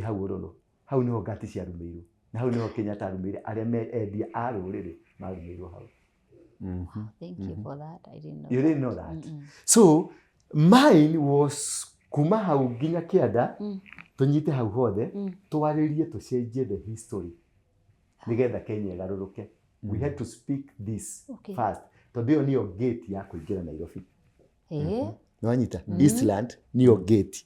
A: Hau Ololo. Hau niho ngati ciarumĩirwo. Na hau niho Kenyatta arumĩire arĩa endia a rũrĩrĩ marumĩirwo hau.
B: Thank you for that. I didn't know.
A: You didn't know that. So mine was kuma hau nginya Kĩanda tunyite hau hothe twarĩrie tucenjie the history nigetha Kenya ĩgarũrũke. We had to speak this first. Tondũ ĩyo nĩyo gate ya kũingĩra Nairobi. Nĩwanyita? Eastland nĩyo gate.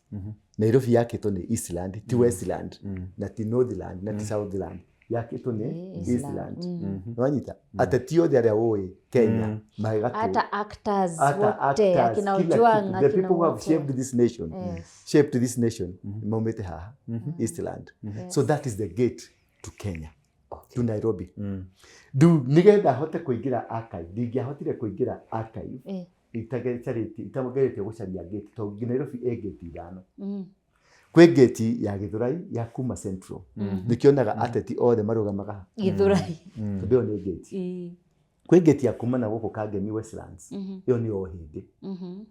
A: Nairobi yakĩtwo nĩ Eastland, ti Westland, na ti Northland, na ti Southland. Yakĩtwo nĩ Eastland. Nĩwanyita? Ateti othe arĩa ũĩ Kenya magatũ.
B: Hata actors wote akina Ojwang,
A: the people who have shaped this nation maumĩte haha Eastland. So that is the gate to Kenya, to Nairobi. Nigetha hote kũingĩra archive, ndingĩahotire kũingĩra archive itagerĩtie gũcaria gate tondũ Nairobi gate ithano. Kwĩ gate ya Gĩthũrai ya kuma Central. Nĩkĩonaga ateti othe marũgamaga
B: Gĩthũrai.
A: Tondũ ĩyo nĩ gate. Kwĩ gate ya kuma na gũkũ Kangemi Westlands. Ĩyo nĩ o hĩndĩ.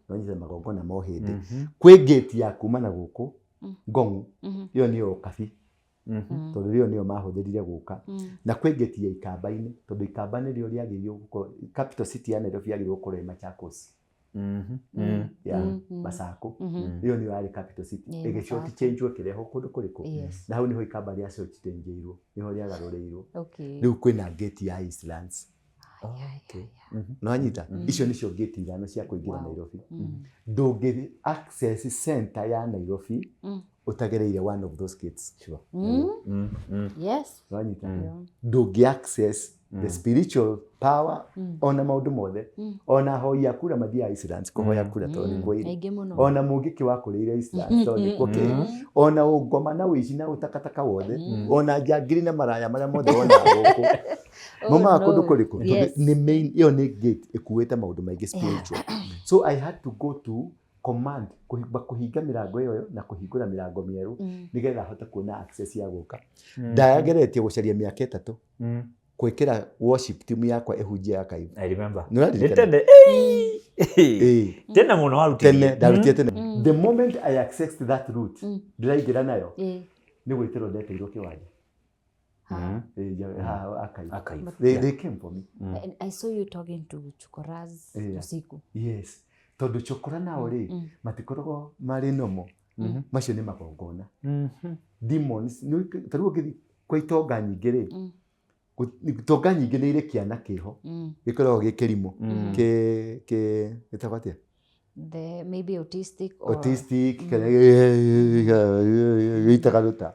A: Nonyita magongona mo hĩndĩ. Kwĩ gate ya kuma na gũkũ Ngong. Ĩyo nĩ o Kabi. Tondũ rĩo nĩo mahũthĩrire gũka. Na kwĩ gate ya Ikamba-inĩ tondũ Ikamba nĩrĩo rĩagĩrĩirwo gũkorwo capital city ya Nairobi yagĩrĩirwo gũkorwo Machakos. Masako. Ĩyo nĩyo yarĩ capital city. Ĩgĩcoki changewo kĩrehwo kũndũ kũrĩkũ. Na hau nĩho Ikamba rĩa short changeirwo. Nĩho rĩagarũrĩirwo. Rĩu kwĩna gate ya Eastlands. Nĩwanyita? Icio nĩcio gate ithano cia kũingĩra Nairobi. Ndũngĩ access center ya Nairobi utagereire one of those gates. Sure.
B: Yes.
A: Nĩwanyita? Ndũngĩ access the spiritual power ona maũndũ mothe. Ona hoi ya kura mathiaga Eastlands kũhoya kura tondũ nĩ kwĩrĩ. Ona mũngĩkĩ wakũrĩire Eastlands tondũ nĩ kwĩrĩ. Ona ũngoma na ũici na ũtakataka wothe. Ona njangiri na maraya marĩa mothe wonaga gũkũ. Mama kũndũ kũrĩkũ. Nĩ main ĩyo nĩ gate ĩkuĩte maũndũ maingĩ spiritual. So I had to go to command kũhinga mĩrango ĩyo na kũhingũra mĩrango mĩerũ nigetha hote kuona access ya gũka. Ndageretie gũcaria mĩaka 3 kwĩkĩra worship team yakwa ĩhunjia archive.
C: I remember.
A: Nĩtende.
C: Tena mũno warutire.
A: Tene ndarutie tene. The moment I accessed that route ndĩraingĩra nayo nĩ gwĩtĩrwo ndeteirwo kĩwanja. Archive. They came for me.
B: I saw you talking to Chokoraz usiku.
A: Yes. Tondũ Chokora nao rĩ matikoragwo marĩ nomo. Macio nĩ magongona. Demons tarĩu ũngĩthiĩ kwa itonga nyingĩ rĩ itonga nyingĩ nĩ irĩ kĩana kĩho gĩkoragwo gĩ kĩrimũ gĩtagwo atĩa?
B: The maybe autistic
A: kana gĩitaga rũta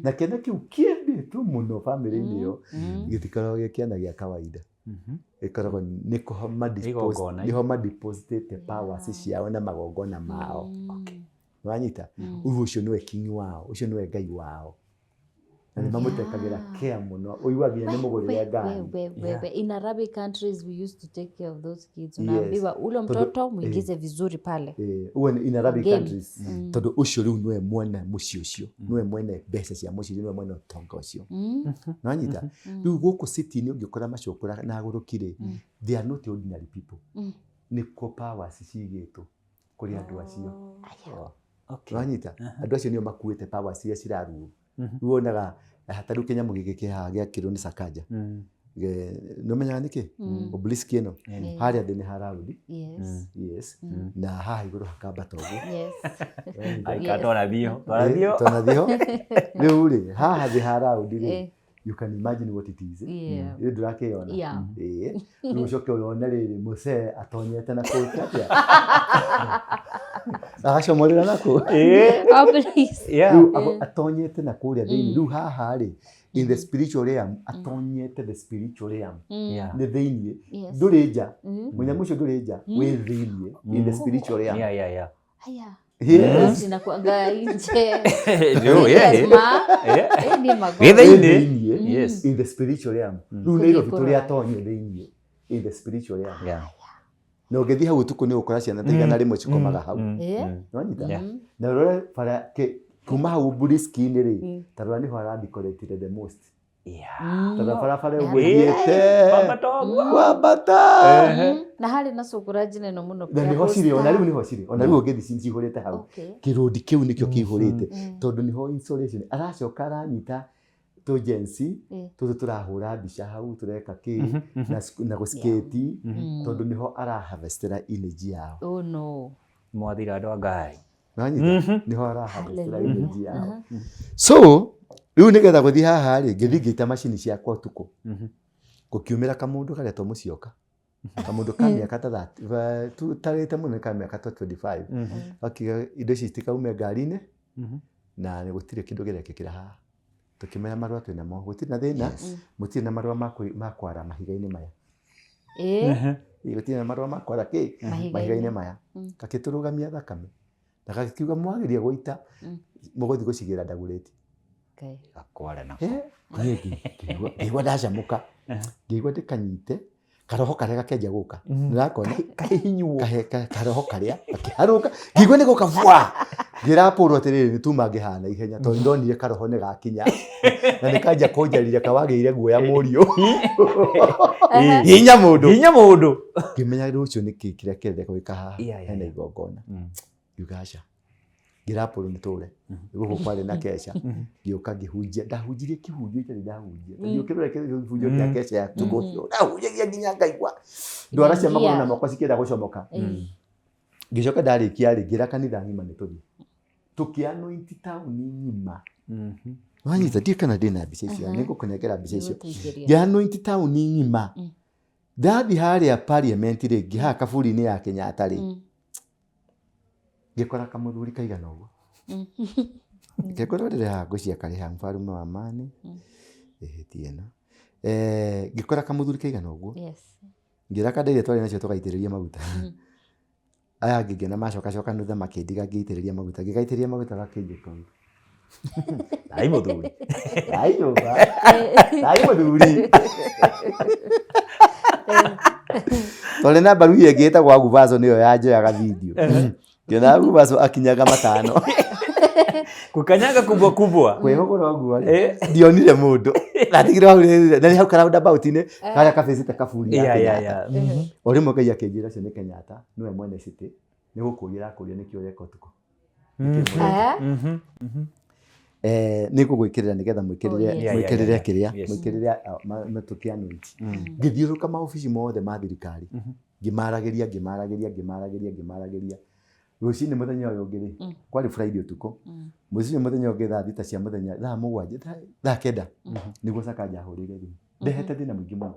A: na kĩana kĩu kĩendĩ nini tu muno family-inĩ ĩyo gĩtikoragwo gĩ kĩana gĩa kawaida. Ĩkoragwo nĩho madepositĩte powers ciao na magongona mao. Wanyita? Ũguo ũcio nĩwe king wao, ũcio nĩwe ngai wao. Na nĩmamũtekagĩra care mũno. Ũiguagia nĩmũgũrĩre ngari.
B: In Arabic countries we used to take care of those kids. Unaambiwa ule mtoto muingize vizuri pale.
A: Uwe in Arabic countries. Tondũ ũcio rĩu nĩwe mwene mũciĩ ũcio. Nĩwe mwene mbeca cia mũciĩ, nĩwe mwene ũtonga ũcio. Wanyita? Rĩu gũkũ city-inĩ ũngĩkora macokora na agũrũkire. They are not ordinary people. Nĩkuo powers cigĩtwo kũrĩ andũ acio. Wanyita? Andũ acio nĩo makuĩte powers iria ciraruo. Uonaga hataru Kenya gĩkĩ kĩhaha gĩakĩrwo nĩ Sakaja. No menyaga nĩkĩ? Obelisk ĩno. Harĩa thĩ nĩ haraudi. Yes. Na haha igũrũ hakambata ũguo.
B: Yes.
C: Aikatona thio.
A: Tona thio. Rĩu rĩ, haha thĩ haraudi rĩ. You can imagine what it is. Rĩu ndũrakĩona. Rĩu ũcoke ũyone rĩrĩ mũcee atonyete na kũu atĩa. Agacomorera nakũ. Rĩu atonyete na kũrĩa thĩinĩ. Rĩu haha rĩ, in the spiritual realm, atonyete the spiritual realm. Nĩ thĩinĩ. Ndũrĩ nja. Mũnyamũ ũcio ndũrĩ nja. Wĩ thĩinĩ in the spiritual realm.
B: Haya.
A: Yes.
B: Inakuanga nje.
A: Yes. In the spiritual realm. Rĩu nĩ irobi tũrĩa atonye thĩinĩ in the spiritual realm. Na ũgĩthiĩ hau ũtukũ nĩ ũkora ciana ta igana rĩmwe cikomaga hau. Nĩwanyita? Na ũrore bara kuma hau Obelisk-inĩ rĩ, ta rũa nĩho aradecoratire the most. Tondũ barabara ũgũthiĩte. Wambata.
B: Na harĩ na cukuraji nene mũno.
A: Na nĩho cirĩ, ona rĩu nĩho cirĩ. Ona rĩu ũngĩthiĩ cihũrĩte hau. Kĩrũndi kĩu nĩkĩo kĩihũrĩte. Tondũ nĩho installation. Aracoka aranyita tũjensi tũtũ tũrahũra mbica hau tũreka kĩ na gũsketi tondũ nĩho araharvestera energy yao.
B: Oh no.
C: Mwathira andũ a Ngai.
A: Nĩho araharvestera energy yao. So rĩu nĩgetha gũthiĩ haha rĩ, ngĩthiĩ ngĩita macini ciakwa ũtukũ. Gũkiumĩra kamũndũ karetwo Mũcioka. Kamũndũ ka mĩaka ta 30 tarĩte mũno ka mĩaka 25. Akiuga indo ici citikaume ngari-inĩ na gũtirĩ kĩndũ gĩrekĩkĩra haha. Tukimenya marũa twĩna mo gũtirĩ na thĩna, mũtirĩ na marũa ma kwara mahiga-inĩ maya. Gũtirĩ na marũa ma kwara kĩ mahiga-inĩ maya. Gakĩtũrũgamia thakame. Na gakiuga mwagĩria gũita mũgũthiĩ gũcigĩra ndagũrĩti.
C: Gakware na.
A: Ngĩigua ndacamũka. Ngĩigua ndĩkanyite karoho karĩa gakĩanjia gũka. Ndĩrakona kahinyuo karoho karĩa gakĩharũka. Ngĩigua nĩ gũka bwa. Ngĩrapũrwo atĩrĩrĩ nĩtuma ngĩhana ihenya tondũ ndonire karoho nĩ gakinya. Na nĩkanjia kũnjarĩria kawagĩire guoya mũriũ. Hinya mũndũ. Ngĩmenya rĩu ũcio nĩ kĩrĩa kĩrenda gwĩka haha. Hena igongona. Ngiuga aca. Ngĩrapũrwo nĩtũre. Gũkũ kwarĩ na keca. Ngĩũka ngĩhunjia. Ndahunjirie kĩhunjio itarĩ ndahunjia. Ngĩũkĩrora kĩhunjio gĩa keca ya tugo. Ndahunjagia nginya ngaigua. Ndwara cia magũrũ na moko cikĩenda gũcomoka. Ngĩcoka ndarĩkia rĩ ngĩra kanitha ng'ima nĩtũthiĩ. Tukianointi taũni ng'ima. Wanyita ndiĩ kana ndĩna mbica icio. Nĩngũkũnengera mbica icio. Ngĩanointi taũni ng'ima. Ndathiĩ harĩa parliament rĩ ngĩhaha kaburi-inĩ ya Kenyatta rĩ. Ngĩkora kamũthuri kaigana ũguo. Ngĩkora haha ngũcia karĩha mfarume wa amani. Ehĩtie ĩno. Ngĩkora kamũthuri kaigana ũguo. Ngĩra kandairia twarĩ nacio tũgaitĩrĩria maguta. Aya ngĩgena macoka nutha makĩndiga ngĩitĩrĩria maguta. Ngĩgaitĩrĩria maguta gakĩnjĩka.
C: Ai mũthuri.
A: Ai nyũmba. Ai mũthuri. Tole na baru ye gĩta gwa Guvazo nĩyo yanjoyaga video. Ngĩona Guvazo akinyaga matano.
C: Kukanyaga kubwa.
A: Kwĩhũgũra ũguo rĩ. Ndionire mũndũ. Natigire hau na nĩ hau karaunda about-inĩ karĩa kabĩcĩte kaburi ya Kenyatta. O rĩmwe Ngai akĩnjĩra ũcio nĩ Kenyatta nĩwe mwene city nĩ gũkũria akũria nĩkĩo ũreka ũtukũ. Nĩ gũgwĩkĩrĩra nĩgetha mwĩkĩrĩre kĩrĩa mwĩkĩrĩre matũkĩanointi. Ngĩthiũrũka maobici mothe ma thirikari ngĩmaragĩria. Rũcinĩ mũthenya ũyũ ũngĩ rĩ kwarĩ Friday ũtukũ. Mũico mũthenya ũngĩ thaa thita cia mũthenya thaa mũgwanja thaa kenda nĩguo Sakaja ahũrĩire thimũ. Ndehete thĩna mũingĩ mũno.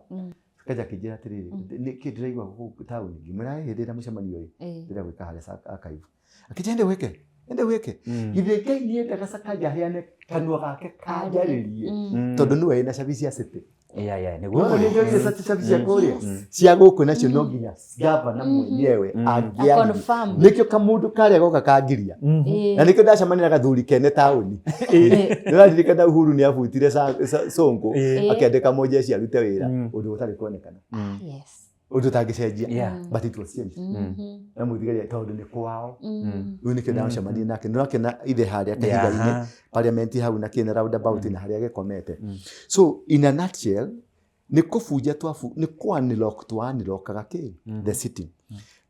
A: Sakaja akĩnjĩra atĩrĩrĩ nĩkĩ ndĩraigua gũkũ taũni ngĩmwĩra hĩndĩ ĩrĩa mũcemanio rĩ ndĩrenda gwĩka harĩa archive. Akĩnjĩra ndĩ wĩke ende weke githĩ Ngai nĩendaga Sakaja aheane kanua gake kanjarĩrie tondũ nĩwe ena cabi cia city
C: nĩguo
A: nĩguo cabi cia kũrĩa cia gũkũ nacio no nginya gavana mwenyewe angĩaria nĩkĩo kamũndũ karĩa goka kangiria na nĩkĩo ndacemania na gathuri kene taũni nĩraririkana Uhuru nĩabutire Sonko akĩandĩka mũjeshi arute wĩra ũndũ ũtarĩ kuonekana ũndũ ũtangĩcenjia but it was changed na mũthigari tondũ nĩ kwao rĩu nĩkĩo ndacemania nake nĩrakĩona ithe harĩa kahiga-inĩ parliament hau na kĩna roundabout na harĩa gĩkomete so in a nutshell nĩ kũbunja nĩ kwanĩlokaga kĩ the city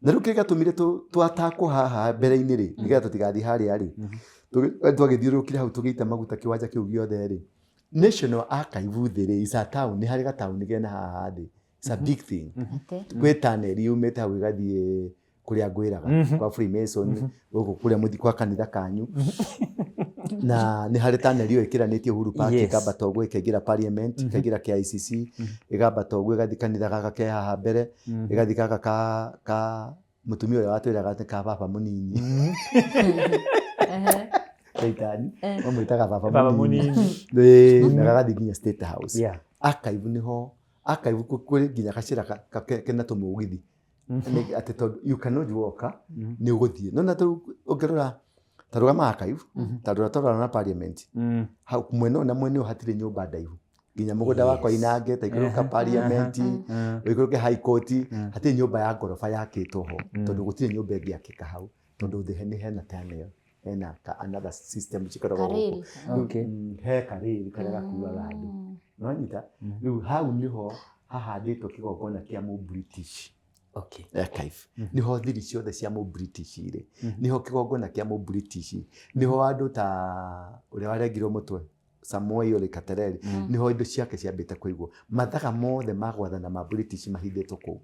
A: na rĩu kĩrĩa gĩatũmire twatakwo haha mbere-inĩ rĩ nĩgetha tũtigathiĩ harĩa rĩ twagĩthiũrũrũkire hau tũgĩita maguta kĩwanja kĩu gĩothe rĩ National Archive thĩ rĩ is a town nĩ harĩ gataũni gena haha thĩ it's a big thing gwĩ tunnel yumĩte hau ĩgathiĩ kũrĩa ngwĩraga kwa Freemason gũkũ kũrĩa mũthi kwa kanitha kanyu na nĩ harĩ tunnel ĩyo ĩkĩranĩtie Uhuru Park ĩkambata ũguo ĩkaingĩra parliament ĩkaingĩra KICC ĩkambata ũguo ĩgathiĩ kanitha gaka ke haha mbere ĩgathiĩ gaka ka mũtumia ũrĩa watwĩraga ka baba mũnini Saitani mamwĩtaga baba mũnini na gagathiĩ nginya State House archive nĩho archive kũrĩ nginya gacĩra kena tũmũgithi atĩ tondũ you cannot walk nĩ ũgũthiĩ no na ũngĩrora tarũgama archive tarũra na parliament hau mwena na mwena hatirĩ nyũmba ndaihu nginya mũgũnda wakwa Inange ta igũrũka parliament igũrũke high court hatirĩ nyũmba ya ngoroba yakĩtwo ho tondũ gũtirĩ nyũmba ĩngĩakĩka hau tondũ thĩ hena tunnel hena another system cikoragwo he karĩri karĩa gakuaga andũ nĩwanyita rĩu hau nĩho hahandĩtwo kĩgongona kĩa British archive niho thiri ciothe cia British rĩ niho kĩgongona kĩa British niho andũ ta ũrĩa warengirwo mũtwe Samuel Ole Katereri niho indo ciake ciambĩte kũigwo mathaga mothe magwathana ma British mahithĩtwo kũu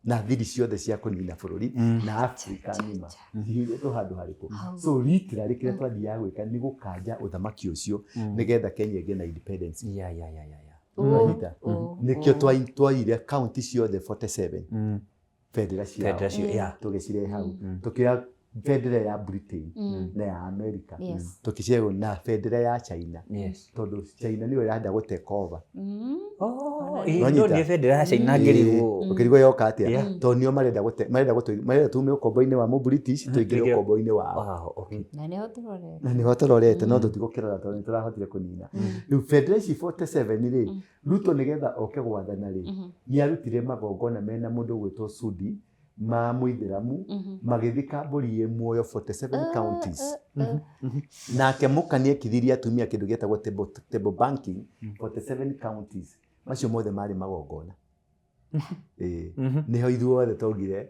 A: na thiri ciothe cia kũnina bũrũri na Afrika ng'ima cihithĩtwo handũ harĩkũ so literally kĩrĩa twathiaga gwĩka nĩ gũkanja ũthamaki ũcio nĩgetha Kenya ĩgĩe na independence nĩkĩo twaire county ciothe 47 federal ciao tũgĩcirehe hau tũkĩra federal ya Britain na ya America tũkĩcirehe na federal ya China tondũ China nĩyo ĩrenda gũtake over
C: ĩno nĩ federal ya China
A: ũkĩrigwo yoka atĩa tondũ nĩo marenda tume ũkombo-inĩ wa British tũingĩre ũkombo-inĩ wao na nĩho tũrorete no tũtigũkĩrora tondũ nĩtũrahotire kũnina rĩu federation 47 rĩ Ruto nĩgetha oke gwathana rĩ nĩarutire magongona mena mũndũ gwĩtwo Sudi ma Mũithĩramu magĩthika mbũri muoyo 47 counties nake mũkania kithiria atumia kĩndũ gĩtagwo table banking 47 counties macio mothe marĩ magongona nĩho ithuothe twaugire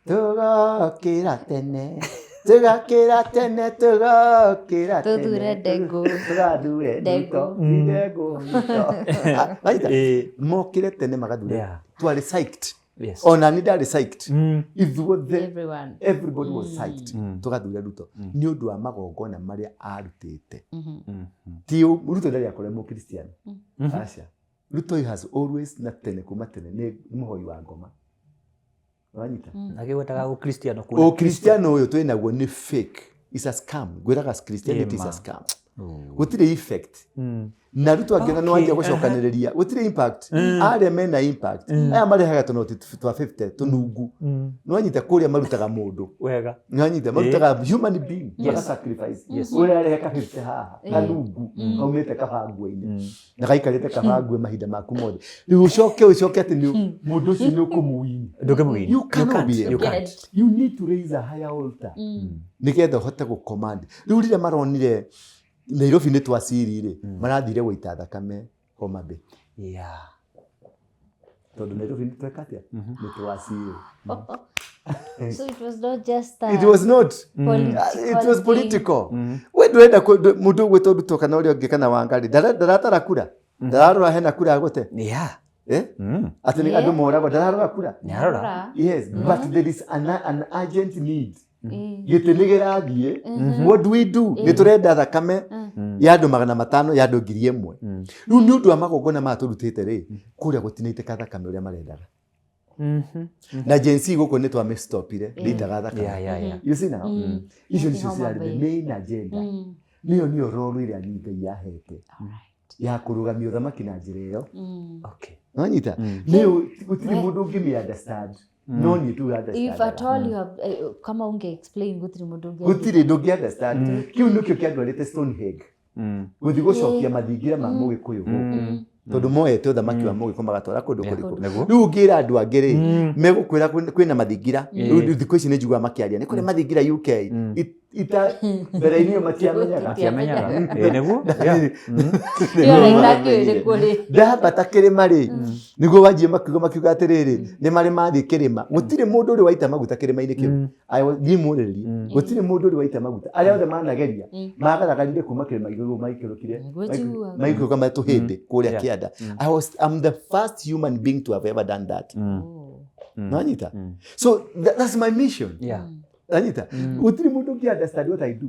A: tũgokĩra tene tũgokĩra tene tũgokĩra tene
B: tũthure ndengũ
A: tũgathure ndengũ mokĩre tene magathure twarĩ psyched ona nĩ ndarĩ psyched ithuothe everybody was psyched tũgathure Ruto nĩ ũndũ wa magongona marĩa arutĩte ti Ruto ndarĩ akorwo mũkristiano aca Ruto has always na tene kuma tene nĩ mũhoi wa ngoma wanyita
C: agĩgwetaga ũkristiano
A: ũkristiano ũyũ twĩ naguo nĩ fake is a scam gwĩraga Christianity is a scam gũtirĩ effect na Ruto angĩona no anjia gũcokanĩrĩria gũtirĩ impact arĩa mena impact aya marehaga tũnoti twa 50 tũnungu no anyita kũrĩa marutaga mũndũ
C: wega
A: no anyita marutaga human being mara sacrifice ũrĩa areheka 50 haha kanungu kaumĩte kabangu-inĩ na gaikarĩte kabangu mahinda maku mothe rĩu ũcoke atĩ mũndũ ũcio nĩ ũkũmũini you cannot be you need to raise a higher altar nĩgetha ũhote gũcommand rĩu rĩrĩa maronire Nairobi nĩ twaciri rĩ marathire gũita thakame Homa Bay tondũ Nairobi nĩ tweka atĩa nĩ twaciri
B: so it was not just
A: it was not it was political we ndwenda mũndũ gwĩtwo Ruto kana ũrĩa ũngĩ kana Wangari ndaratara kura ndararora hena kura gũte atĩ nĩ andũ moragwo ndararora kura yes but there is an urgent need gĩtĩ nĩ gĩrathiĩ what do we do nĩ tũrenda thakame ya andũ 500 ya andũ 1000 rĩu nĩ ũndũ wa magongona maya tũrutĩte rĩ kũrĩa gũtinaitĩka thakame ũrĩa marendaga na Gen Z gũkũ nĩ twamĩstopire ndĩitaga thakame. You see now? Icio nĩcio ciarĩ the main agenda. Nĩyo role ĩrĩa Ngai yahete ya kũrũgamia ũthamaki na njĩra ĩyo. Wanyita? Nĩyo gũtirĩ mũndũ ũngĩmĩ-understand. No niĩ tu understand.
B: If at all you have kama unge-explain gũtirĩ mũndũ
A: gũtirĩ ndũngĩ-understand. Kĩu nĩkĩo kĩandwarĩte Stonehenge. Gũthiĩ gũcokia mathingira ma Mũgĩkũyũ gũkũ. Tondũ moete ũthamaki wa Mũgĩkũyũ magatwara kũndũ kũrĩkũ. Rĩu ũngĩra andũ angĩ-rĩ megũkwĩra kwĩna mathingira. Rĩu thikũ ici nĩ njiguaga makĩaria nĩ kũrĩ mathingira UK. Mbere-inĩ ĩyo matiamenyaga.
C: Nĩguo?
A: Ndambata kĩrĩma-rĩ nĩguo wanjie makiuga atĩrĩrĩ nĩ marĩ mathiĩ kĩrĩma. Gũtirĩ mũndũ ũrĩ waita maguta kĩrĩma-inĩ kĩu. Ngĩmũrĩrie gũtirĩ mũndũ ũrĩ waita maguta. Arĩa othe manageria magaragarire kuma kĩrĩma igũrũ maikũrũka tũhĩndĩ kũrĩa kĩanda. I'm the first human being to have ever done that. Nanyita? So that's my mission. Anita, gũtirĩ mũndũ ũngĩ-understand what I do.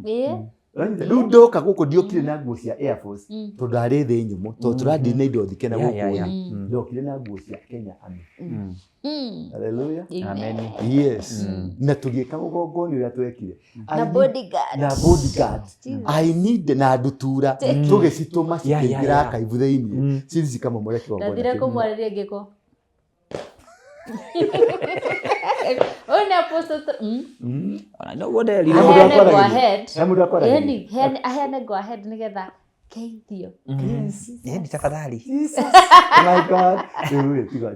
A: Rĩu ndoka gũkũ ndiokire na nguo cia Air Force tondũ arĩ thĩ nyũmũ tondũ tũrathiĩ na indo thike na gũkũ ndokire na nguo cia Kenya Army. Hallelujah.
C: Amen.
A: Yes. Na tũgĩka ũgongoni ũrĩa twekire.
B: Na bodyguard.
A: I need na ndutura tũgĩcitũma cikĩingĩra kaibu thĩinĩ cithi cikamomore kĩgongona.
B: Ndathire kũmwarĩria ngĩko. One apostle
C: no what the
B: go ahead nigetha keithio.
C: Ni tafadhali.
A: Oh my God.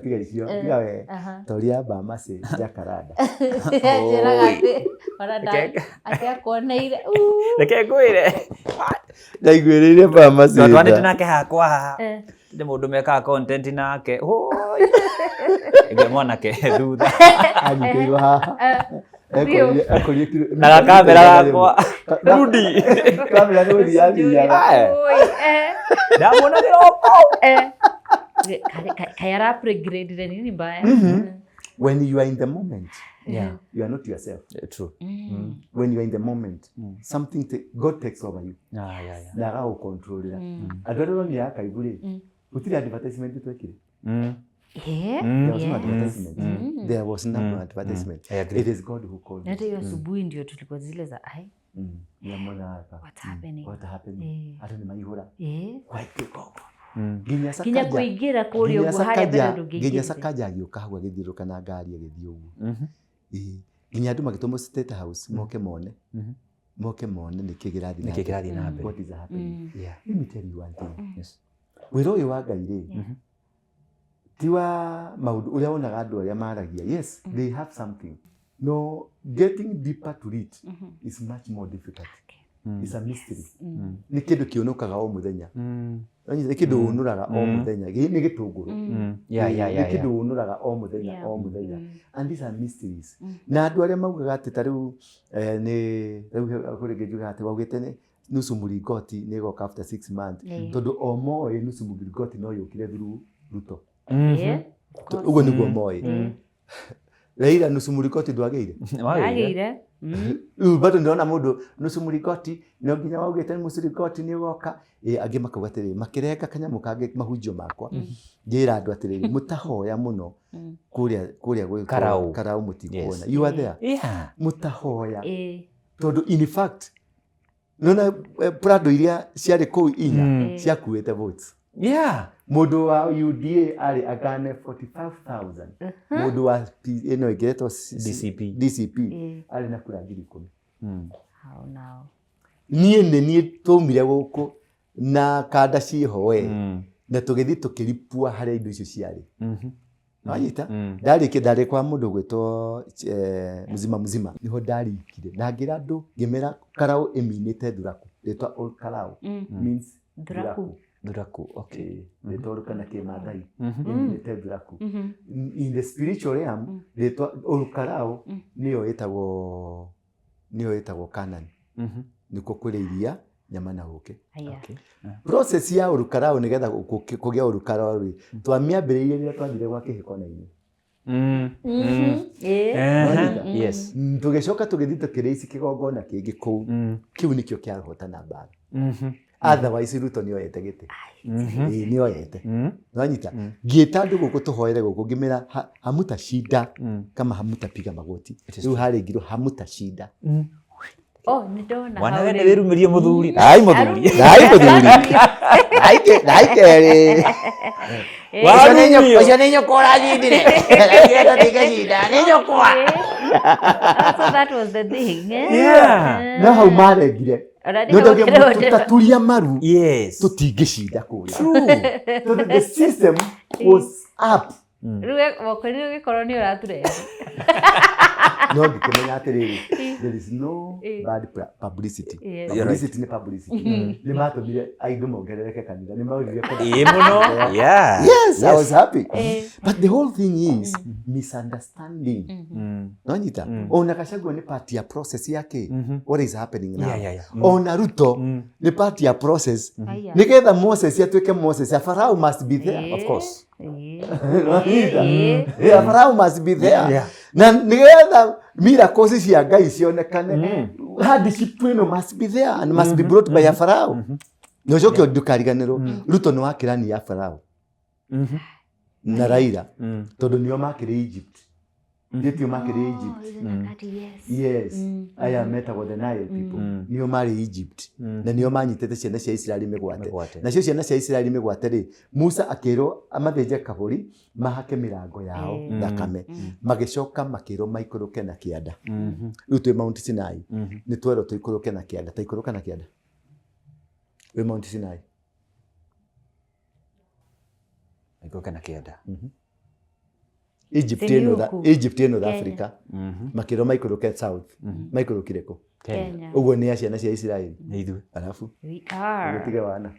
A: Tiga icio. Tiga we. Toria Bamase Jacaranda.
B: Atia kuoneire.
C: Reke ngwire.
A: Ndaiguĩrĩire Bamase.
C: Twanĩte nake hakwa haha. Ndĩ mũndũ mekaga content nake. Ege mwanake thutha.
A: Anyitĩirwo haha.
C: Na kamera gakwa. Rudi.
A: Kamera nĩ ũthiathiaga.
C: Ndamwona gĩroko.
B: Kayara upgrade nini mbaya.
A: When you are in the moment, you are not yourself.
C: True.
A: When you are in the moment, something God takes over you. Na agagũcontrolera. Andũ arĩa nĩ akaigũrĩ. Gũtirĩ advertisement twekire. There was no advertisement. It is God who called.
B: Hata hiyo asubuhi ndio tulikuwa zile za
A: what happened. Hata ni maihura. Kwaite koko.
B: Nginya kuingira kũrĩa ũguo harĩa mbere ndũngĩingĩra.
A: Nginya Sakaja agĩũka hau agĩthiũrũka na ngari agĩthiĩ ũguo. Nginya andũ magĩtũmwo State House moke mone nĩkĩ kĩrathiĩ na mbere. What is happening? Let me tell you one thing. Yes. Wĩra ũyũ wa Ngai-rĩ ti wa maũndũ ũrĩa wonaga andũ arĩa maragia. Yes, they have something. No, getting deeper to it is much more difficult. It's a mystery. Nĩ kĩndũ kĩũnũkaga o mũthenya. Nĩ kĩndũ ũnũraga o mũthenya. Nĩ gĩtũngũrũ. Nĩ kĩndũ ũnũraga o mũthenya. And these are mysteries. Na andũ arĩa maugaga atĩ ta rĩu rĩu kũrĩ njuga atĩ waugĩte nusu mũringoti nĩ ĩgoka after 6 months. Tondũ o moĩ nusu mũringoti no yũkire through Ruto. Uguo nĩguo moĩ. Raila nusu mũringoti ndwagĩire.
B: Agĩire.
A: Bado ndĩrona mũndũ nusu mũringoti no nginya waugĩte nusu mũringoti nĩ ũgoka. Angĩ makauga atĩrĩrĩ makĩrenga kanyamũ kangĩ mahunjio makwa. Ngĩra andũ atĩrĩrĩ mũtahoya mũno kũrĩa gwĩ Karau mũtikuona. You are there. Mũtahoya. Tondũ in fact nona Prado iria ciarĩ kũu inya ciakuĩte votes. Mũndũ wa UDA arĩ agane 45,000. Mũndũ wa ĩno ĩngeretwo DCP arĩ na kura 10,000. Niĩ tũmire gũkũ na kanda ciĩho na tũgĩthiĩ tũkĩripua harĩa indo icio ciarĩ. Wanyita? Ndarĩ kwa mũndũ gwĩtwo mzima niho ndarikire na ngĩra andũ ngĩmera Karau ĩminĩte thuraku. Rĩtwa Ol Karau means thuraku. Okay. Rĩtwa kana kĩmathai ĩminĩte thuraku. In the spiritual realm rĩtwa Ol Karau nĩyo ĩtagwo Canaan. Nĩkuo kũrĩ iria nyama na ũkĩ. Process ya Ol Karau nĩgetha kũgĩa Ol Karau twamĩambĩrĩirie rĩrĩa twathire gwa kĩhĩko-inĩ. Yes. Tũgĩcoka tũgĩthiĩ tũkĩrĩa ici kĩgongona kĩngĩ kũu. Kĩu nĩkĩo kĩahotana mbara. otherwise Ruto nĩ oyete gĩtĩ nĩ oyete nwanyita ngĩta andũ gũkũ tũhoere gũkũ ngĩmera hamutashinda kama hamutapiga magoti rĩu harĩ ngiro hamutashinda
B: nĩ ndona
C: mwana we nĩ wĩrumĩrie mũthuri
A: kerĩ
C: ũcio nĩ nyũkwa ũranyindire ngĩenda ndingĩcinda nĩ nyũkwa
B: so that was the thing
A: no hau marengire tutaturia maru tutingĩcinda kũrĩa tondũ the system was up
B: rĩu wokorire gĩkorwo nĩ ũraturenda
A: no ngĩkĩmenya atĩrĩrĩ there is no bad publicity publicity nĩ publicity nĩ matũmire aingĩ mongerereke kanitha nĩ maugire
C: mũno
A: yes I was happy but the whole thing is misunderstanding nonyita ona Gachagua nĩ part ya process yake what is happening now ona Ruto nĩ part ya process nĩgetha Moses atuĩke Moses Pharaoh must be there
C: of course
A: Pharaoh must be there na nĩgetha miracles cia Ngai cionekane discipline must be there and must be brought by Pharaoh no joke ndukariganĩrwo Ruto nĩ wakĩrani ya Pharaoh na Raila tondũ nĩo makĩrĩ Egypt ndĩtio makĩrĩ Egypt yes aya metagwo the Nile people nĩo marĩ Egypt na nĩo manyitĩte ciana cia Israeli mĩgwate nacio ciana cia Israeli mĩgwate rĩ Musa akĩrwo amathĩnje kabũri mahake mĩrango yao thakame magĩcoka makĩrwo maikũrũke na kĩanda rĩu twĩ Mount Sinai nĩ twerwo tũikũrũke na kĩanda ta ikũrũka na kĩanda wĩ Mount Sinai
C: ikũrũke na kĩanda
A: Egypt ĩno North Africa makĩrwo maikũrũke south maikũrũkire kũ
B: Kenya
A: ũguo nĩ ciana cia Israeli
C: nĩ ithuĩ
A: alafu
B: we are
A: gũtige wana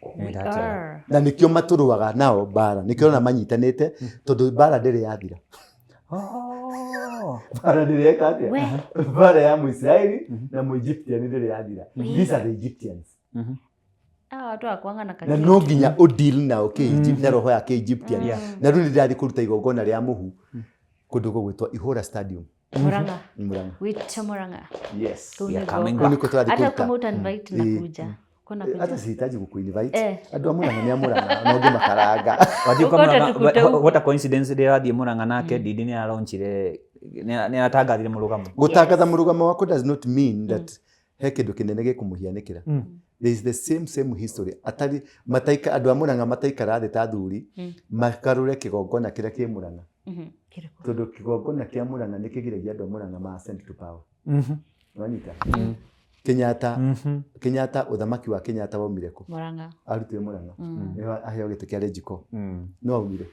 B: na
A: nĩkĩo matũrũaga nao bara nĩkĩo na manyitanĩte tondũ bara ndĩrĩ yathira bara ndĩrĩ eka atĩa bara ya Mũisiraeli na Mũegyptian ndĩrĩ yathira these are the Egyptians
B: watu akwanga na
A: na no nginya ũdeal nao kĩ na roho ya kĩ-Egyptian na rĩu nĩndathiĩ kũruta igongona rĩa mũhu kũndũ gũgwĩtwo Ihũra Stadium
B: Murang'a wĩta Murang'a
A: yes
B: hata kama utanivite na kuja
A: hata sihitaji kukuinvite andũ a Murang'a nĩ a Murang'a no ngĩmakaranga
C: what a coincidence rĩrĩa wathiĩ Murang'a nake Ndindi nĩ araunchire nĩ aratangathire mũrũgamo
A: gũtangatha mũrũgamo wako does not mean that he kĩndũ kĩnene gĩkũmũhianĩkĩra there is the same history atari mataika andũ a Murang'a mataikara thĩ ta thuri makarũre kĩgongona kĩrĩa kĩ Murang'a tondũ kĩgongona kĩa Murang'a nĩ kĩgiragia andũ a Murang'a ma ascend to power wanyita Kenyatta uthamaki wa Kenyatta waumire kũ
B: Murang'a
A: arutire Murang'a aheo gĩtĩ kĩa Rejiko no aumire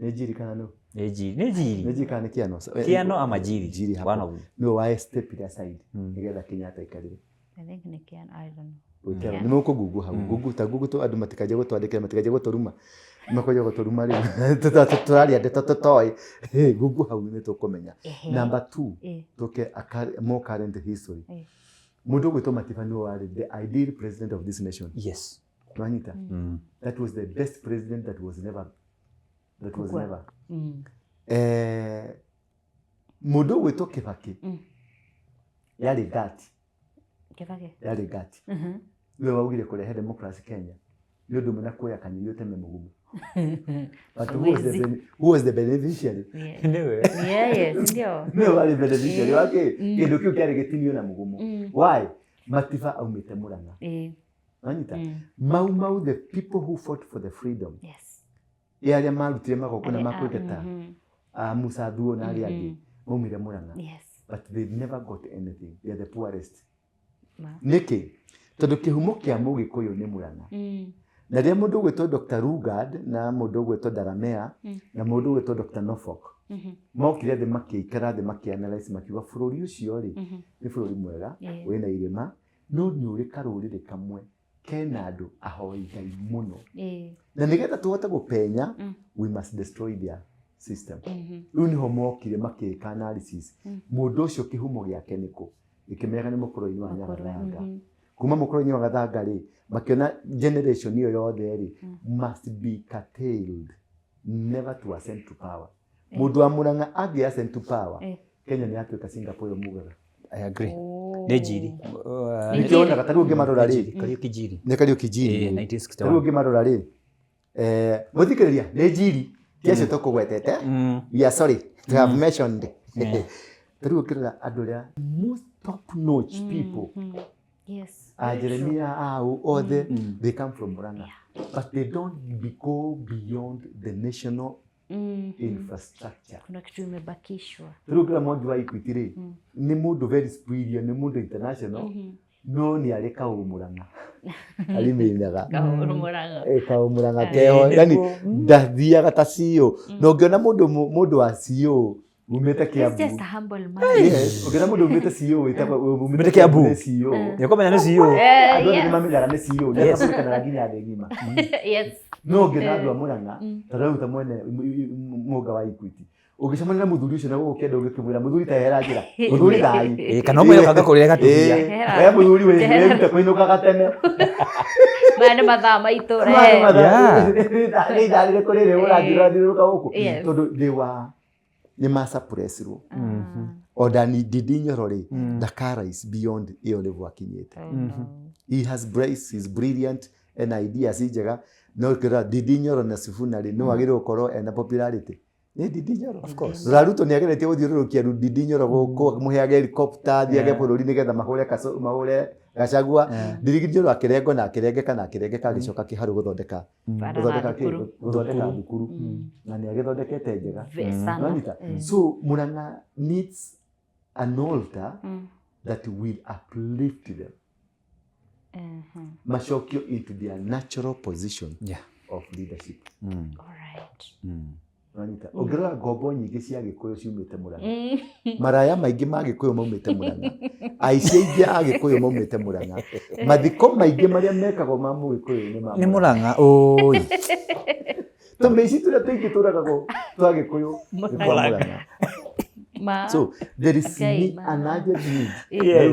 A: nĩ Njiri kana no
C: nĩ Njiri
A: kana
C: Kiano ama Njiri
A: one of no wa step ila side nĩgetha Kenyatta ikarire
B: I think ni Kiano I don't
A: know nĩ mũkũ Google hau Google ta Google to andũ matikaje gũtwandĩkĩra matikaje gũtũruma makoje gũtũruma rĩu tũtararia ndeto tũtoĩ Google hau nĩ tũkũmenya number 2 toke more current history mũndũ gwĩtwo Matiba nĩ warĩ the ideal president of this nation
C: yes
A: Wanita that was the best president that was never mũndũ gwĩtwo Kibaki yarĩ gati nĩwe waugire kũrehe democracy Kenya nĩ ũndũ mũna kuoya kanyi ũteme mũgumu but who was the beneficiary nĩwe warĩ beneficiary wake kĩndũ kĩu kĩarĩ gĩtinio na mũgumu why Matiba aumĩte Murang'a Wanita mau the people who fought for the freedom arĩa marutire magongona ma kwĩgeta Musa Thuo na arĩa angĩ maumire Murang'a but they never got anything they are the poorest nĩkĩ tondũ kĩhumo kĩa Mũgĩkũyũ nĩ Murang'a na rĩrĩa mũndũ gwĩtwo Dr. Rugard na mũndũ gwĩtwo Daramea na mũndũ gwĩtwo Dr. Norfolk mokire thĩ makĩikara thĩ makĩanalyze makiuga bũrũri ũcio rĩ nĩ bũrũri mwega wĩna irĩma no nĩ ũrĩ karũrĩrĩ kamwe kena andũ ahoi Ngai mũno na nĩgetha tũhote gũpenya we must destroy their system rĩu nĩho mokire makĩka analysis mũndũ ũcio kĩhumo gĩake nĩkũ gĩkĩmera nĩ mũkũrũ-inĩ wa Nyagathanga kuma mũkũrũ-inĩ wa Gathanga rĩ makĩona generation ĩyo yothe rĩ must be curtailed never to ascend to power mũndũ wa Murang'a angĩ ascend to power Kenya nĩ yatuĩka Singapore mugaga
C: I agree Nejiri.
A: Nikiona Kariuki marora riri.
C: Kariuki Jiri.
A: Ni Kariuki Jiri.
C: 1961.
A: Kariuki marora riri. Muthikiriria ni Jiri. Kiacio tukugwetete. We are sorry to have mentioned. Kariuki rira andu ria most top notch people.
B: Yes.
A: Jeremia all they come from Murang'a. But they don't go beyond the national infrastructure.
B: Kuna kitu imebakishwa.
A: Kila mmoja wa Equity ni mundu very superior, ni mundu international. No ni aleka Murang'a. Alimenyaga. Ka Murang'a keo. Yani ndathia gatacio. No ngiona mundu wa CEO umete Kiambu.
B: It's just a humble man.
A: Yes, ukiona mundu umete CEO witagwo
C: umete Kiambu.
A: CEO.
C: Yakomenya ni CEO.
A: Andu ni mamenyaga ni CEO. Ni akabukana nginya thengima.
B: Yes.
A: No ngena andu a Murang'a tarauta mwene muga wa Equity. Ugicamana na muthuri ucio na gukenda ugikimwira muthuri ta hera njira. Muthuri thai.
C: Kana mwe kanga kurira gatubia.
A: Muthuri we ndirute kuinuka gatene.
B: Mane mathaa maitu re.
A: Ni ndari kurire uranjira ndiruka guku. Tondu they were ni masuppressirwo. Odani Ndindinyoro ri Dakara is beyond iyo level akinyete. He has brace, he's brilliant and ideas njega. No kira Ndindinyoro na Sifuna ri no agire ukoro and popularity. Ni Ndindinyoro of course. Raruto ni agerete uthiururukia Ndindinyoro guku muheage helicopter thiage bururi nigetha mahore Gachagua Ndindinyoro akirengo na akirengeka na akirengeka agicoka kiharu guthondeka thukuru na ni agithondekete njega. So Murang'a needs an altar that will uplift them. Mashokio into their natural position of leadership.
B: All right.
A: Anita, ogira ngombo nyingi cia Gikuyu ciumite Murang'a. Maraya maingi ma Gikuyu maumite Murang'a. Aici aingi a Gikuyu maumite Murang'a. Mathiko maingi maria mekagwo ma Gikuyu
C: ni Murang'a. Oi.
A: Tumeici turia tuingi turagwo twa Gikuyu Murang'a. So there is another need.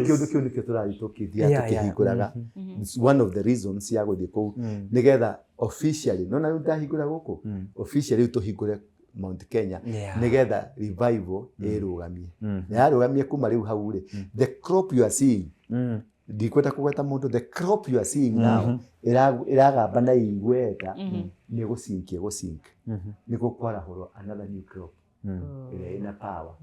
A: Kiundu nikio turaritukiria tukihinguraga. It's one of the reasons ya guthii kuu nigetha officially nona ndahingura guku officially tuhingure Mount Kenya nigetha revival irugamie. Ya rugamie kuma riu hau ri the crop you are seeing ndikwenda kugweta mundu the crop you are seeing now iragamba na igweta ni gusink ni gukwarahurwo another new crop ina power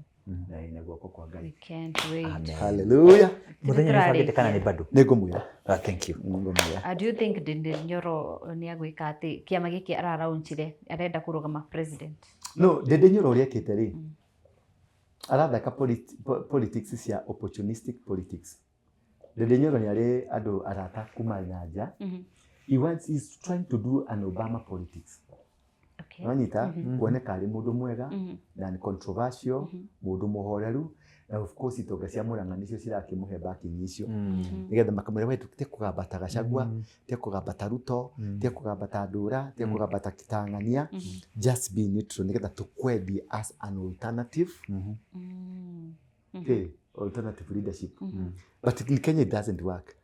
A: na ina guoko kwa Ngai.
B: We can't wait.
A: Hallelujah.
C: Muthenya nifagite kana ni bado.
A: Nigumwira.
C: Thank you.
A: Nigumwira.
B: Do you think Ndindinyoro ni agwika ati kiama giki araraunchire arenda kurugama president?
A: No, Ndindinyoro uri ekite ri. Arathaka politics cia opportunistic politics. Ndindinyoro ni ari andu arata kuma nyanja. He's trying to do an Obama politics. Wanita kuoneka ari mundu mwega na ni controversial mundu muhoreru na of course itoga cia Murang'a nicio cirakimuhe backing icio nigetha makamwira wetu te kugambata Gachagua te kugambata Ruto te kugambata Ndura te kugambata Kitang'ania just be neutral nigetha tukwendi as an alternative alternative leadership but in Kenya it doesn't work.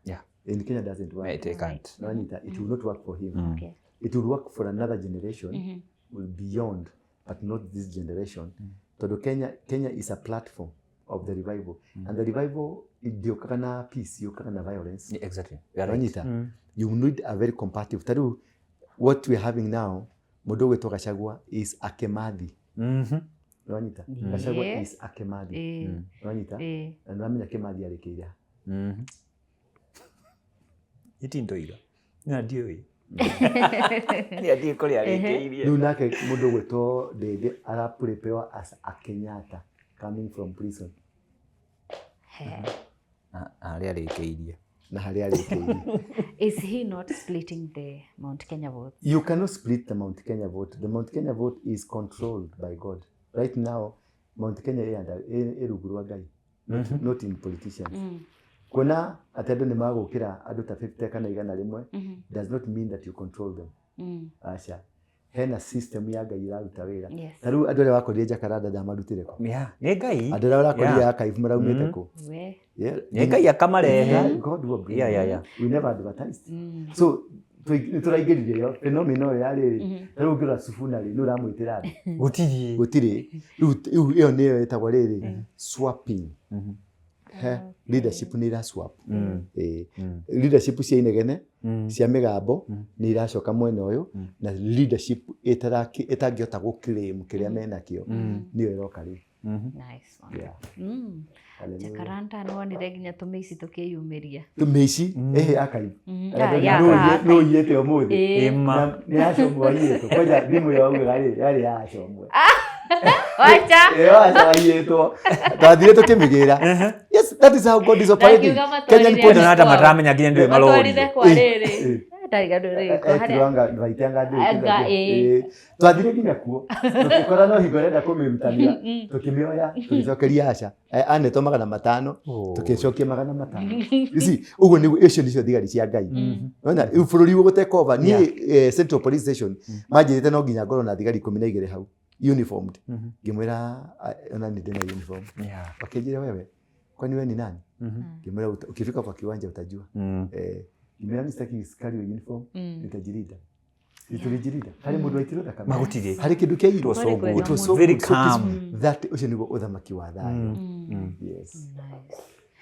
A: In Kenya it doesn't work.
C: It can't.
A: Wanita it will not work for him. It will work for another generation beyond, but not this generation. Todo Kenya is a platform of the revival, and the revival idiokaga na peace, idiokaga na violence.
C: Exactly.
A: You need a very compatible. Tadu, what we are having now, mundu wetu Gachagua is a Kimathi. Wanita. Gachagua is a Kimathi. Wanita. And ramenya Kimathi arekeira.
C: Itindo ira. Na ndioi. Ni adi kuri arekeire.
A: Nu nake mundu wetu Ndindi araprepewa as a Kenyatta coming from prison.
C: Hari arekeire.
A: Na hari arekeire.
B: Is he not splitting the Mount Kenya vote?
A: You cannot split the Mount Kenya vote. The Mount Kenya vote is controlled by God. Right now, Mount Kenya erugurwa Ngai, not in politicians. Kuna atedo ni magukira andu ta 50 kana 100 does not mean that you control them. Asha. Hena system ya Ngai iraruta wira. Taru andu aria wakorire Jakaranda ndamarutire ko.
C: Ni Ngai.
A: Andu aria wakorire Akaifu maraumite ko.
C: Ni Ngai akamarehe.
A: God will bring. We never advertised. So turaigiririe yo fenomeno ya riri taru ngira Sifuna ri no ramwitira
C: gutiri
A: riu iyo niyo etagwa riri swapping. leadership nĩ ira-swap. Leadership cia inegene cia mĩgambo nĩ iracoka mwena ũyũ na leadership ĩtangĩhota gũ-claim kĩrĩa menakĩo nĩyo ĩroka rĩu.
B: Nice one. Jacaranda nĩwonire nginya tũmĩici tũkĩyumĩria.
A: Tũmĩici akai. Nũ iyĩte ũmũthĩ. Nĩyacomwo iyĩtwo. Kwanja thimũ yaugaga yarĩ yacomwo.
B: Wacha.
A: Wacha iyĩtwo. Twathire tũkĩmĩgĩra. Yes, that is how God is operating.
C: Kenyan police hata mataramenya nginya ndũĩ marori.
B: Matwarire kwa rĩrĩ.
A: Twathire nginya kuo tũkĩkora no hingo ĩrenda kũmĩrutania tũkĩmĩoya tũgĩcokeria Asha anetwo 500 tũkĩcokia 500. Ũguo nĩguo icio nĩcio thigari cia Ngai. Wona bũrũri gũteka over niĩ Central Police Station manjĩrĩte no nginya ngorwo na thigari 12 hau uniformed. Ngĩmwĩra ona nĩ ndĩna uniform. Wakĩnjĩra wewe kwani wewe ni nani? Ngĩmwĩra ukifika kwa kiwanja utajua. Mimi sitaki askari wa uniform nitajirida. Nitulijirida. Hari mundu waitirwo thakame. Magutire. Hari kindu kia iro so good. It was so very calm. That ucio niguo uthamaki wa thayo. Yes.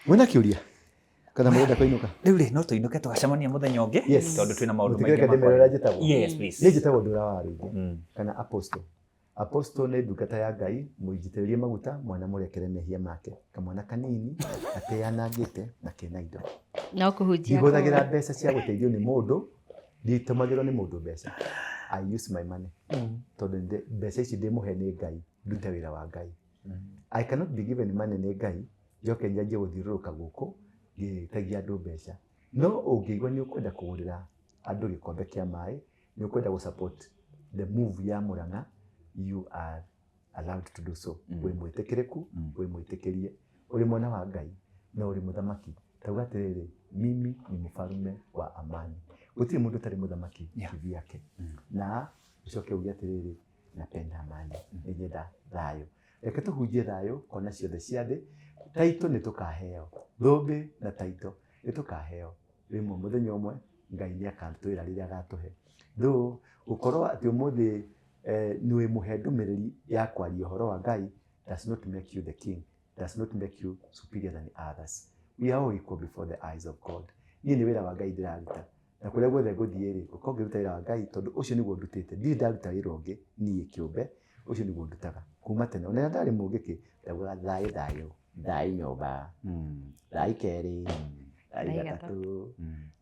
A: Wena kiuria. Kana murenda kuinuka.
C: Riu ri no tuinuke tugacemania muthenya ungi tondu twina maundu
A: maingi ma.
C: Yes please.
A: Ni njitagwo Ndura wa Rwingi. Kana apostle. Apostle nĩ ndungata ya Ngai mũnjitĩrĩrie maguta mwana mũrekere mehia make kamwana kanini ateanangĩte na kena indo
B: no kũhunjia
A: ndihũthagĩra mbeca cia gũteithio nĩ mũndũ nditũmagĩrwo nĩ mũndũ mbeca. I use my money tondũ mbeca ici ndĩmũhe nĩ Ngai ndute wĩra wa Ngai. I cannot be given money nĩ Ngai njoke nyanjie gũthiũrũrũka gũkũ ngĩtagia andũ mbeca. No ũngĩigua nĩ ũkwenda kũgũrĩra andũ gĩkombe kĩa maĩ nĩ ũkwenda gũ-support the move ya Mũrang'a, you are allowed to do so. Wĩ mwĩtĩkĩrĩku, wĩ mwĩtĩkĩrie, ũrĩ mwana wa Ngai na ũrĩ mũthamaki. Tauga atĩrĩrĩ, mimi ni mfalme wa amani. Gũtirĩ mũndũ ũtarĩ mũthamaki kivyake. Na ũcoke uge atĩrĩrĩ, napenda amani, nĩnyenda thayũ. Reke tũhunjie thayũ kona ciothe cia thĩ. Taito nĩ tũkaheo, thũmbĩ na taito nĩ tũkaheo. Rĩmwe mũthenya ũmwe Ngai nĩ akatwĩra rĩrĩa agatũhe. Though gũkorwo atĩ ũmũthĩ niwe muhe ndũmĩrĩri ya kwaria ũhoro wa Ngai does not make you the king, does not make you superior than others. We are all equal before the eyes of God. Niĩ nĩ wĩra wa Ngai ndĩraruta na kũrĩa guothe ngũthiĩ-rĩ ũkorwo ngĩruta wĩra wa Ngai tondũ ũcio nĩguo ndutĩte. Ndirĩ ndaruta wĩra ũngĩ niĩ kĩũmbe, ũcio nĩguo ndutaga kuma tene. Ona ndarĩ mũngĩkĩ ndaugaga thayũ nyũmba, thayũ kerĩ, thayũ gatatũ.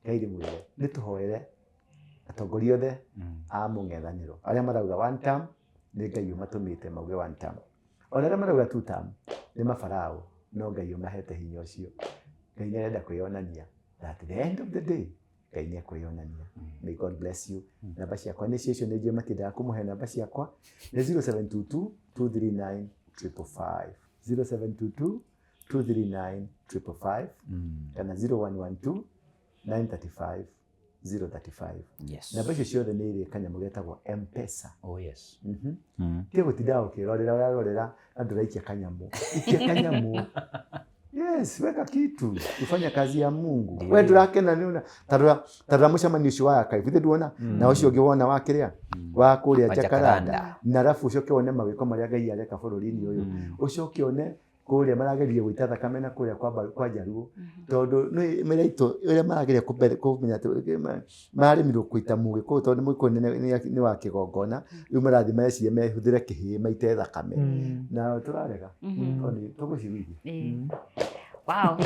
A: Ngai ndĩmwĩre nĩ tũhoere atongoria othe a mũng'ethanĩro arĩa marauga one term nĩ Ngai ũmatũmĩte mauge one term. Ona arĩa marauga two term nĩ mabarao no Ngai ũmahete hinya ũcio. Ngai nĩarenda kwĩyonania at the end of the day Ngai nĩ ekwĩyonania. May God bless you. Namba ciakwa nĩ cio nĩ njĩe matindaga kũmũhe namba ciakwa nĩ 0722 239 555 0722 239 555 kana 0112 935 035.
C: Yes.
A: Namba icio ciothe nĩ irĩ kanyamũ getagwo M-Pesa.
C: Oh yes.
A: Tiga gũtindaga ũkĩrorera ũrarorera andũ raikia kanyamũ. Ikia kanyamũ. Yes, weka kitu. Ufanya kazi ya Mungu. Wewe ndũrakena nĩ una tarora mũcemanio ũcio wa Archive. Ithe nduona na ũcio ũngĩ wona wa kĩrĩa wa kũrĩa Jacaranda. Na arabu ũcoke wone mawĩko marĩa Ngai areka bũrũri-inĩ ũyũ. Ũcoke one kũrĩa marageria gũita thakame na kũrĩa kwa Jaruo tondũ nĩ mĩraito ũrĩa marageria kũmenya atĩ marĩmirwo kũita Mũgĩkũyũ tondũ Mũgĩkũyũ nĩ wa kĩgongona rĩu marathiĩ mecirie mehũthĩre kĩhĩĩ maite thakame na tũrarega tondũ tũgũcirithia.
B: Wow.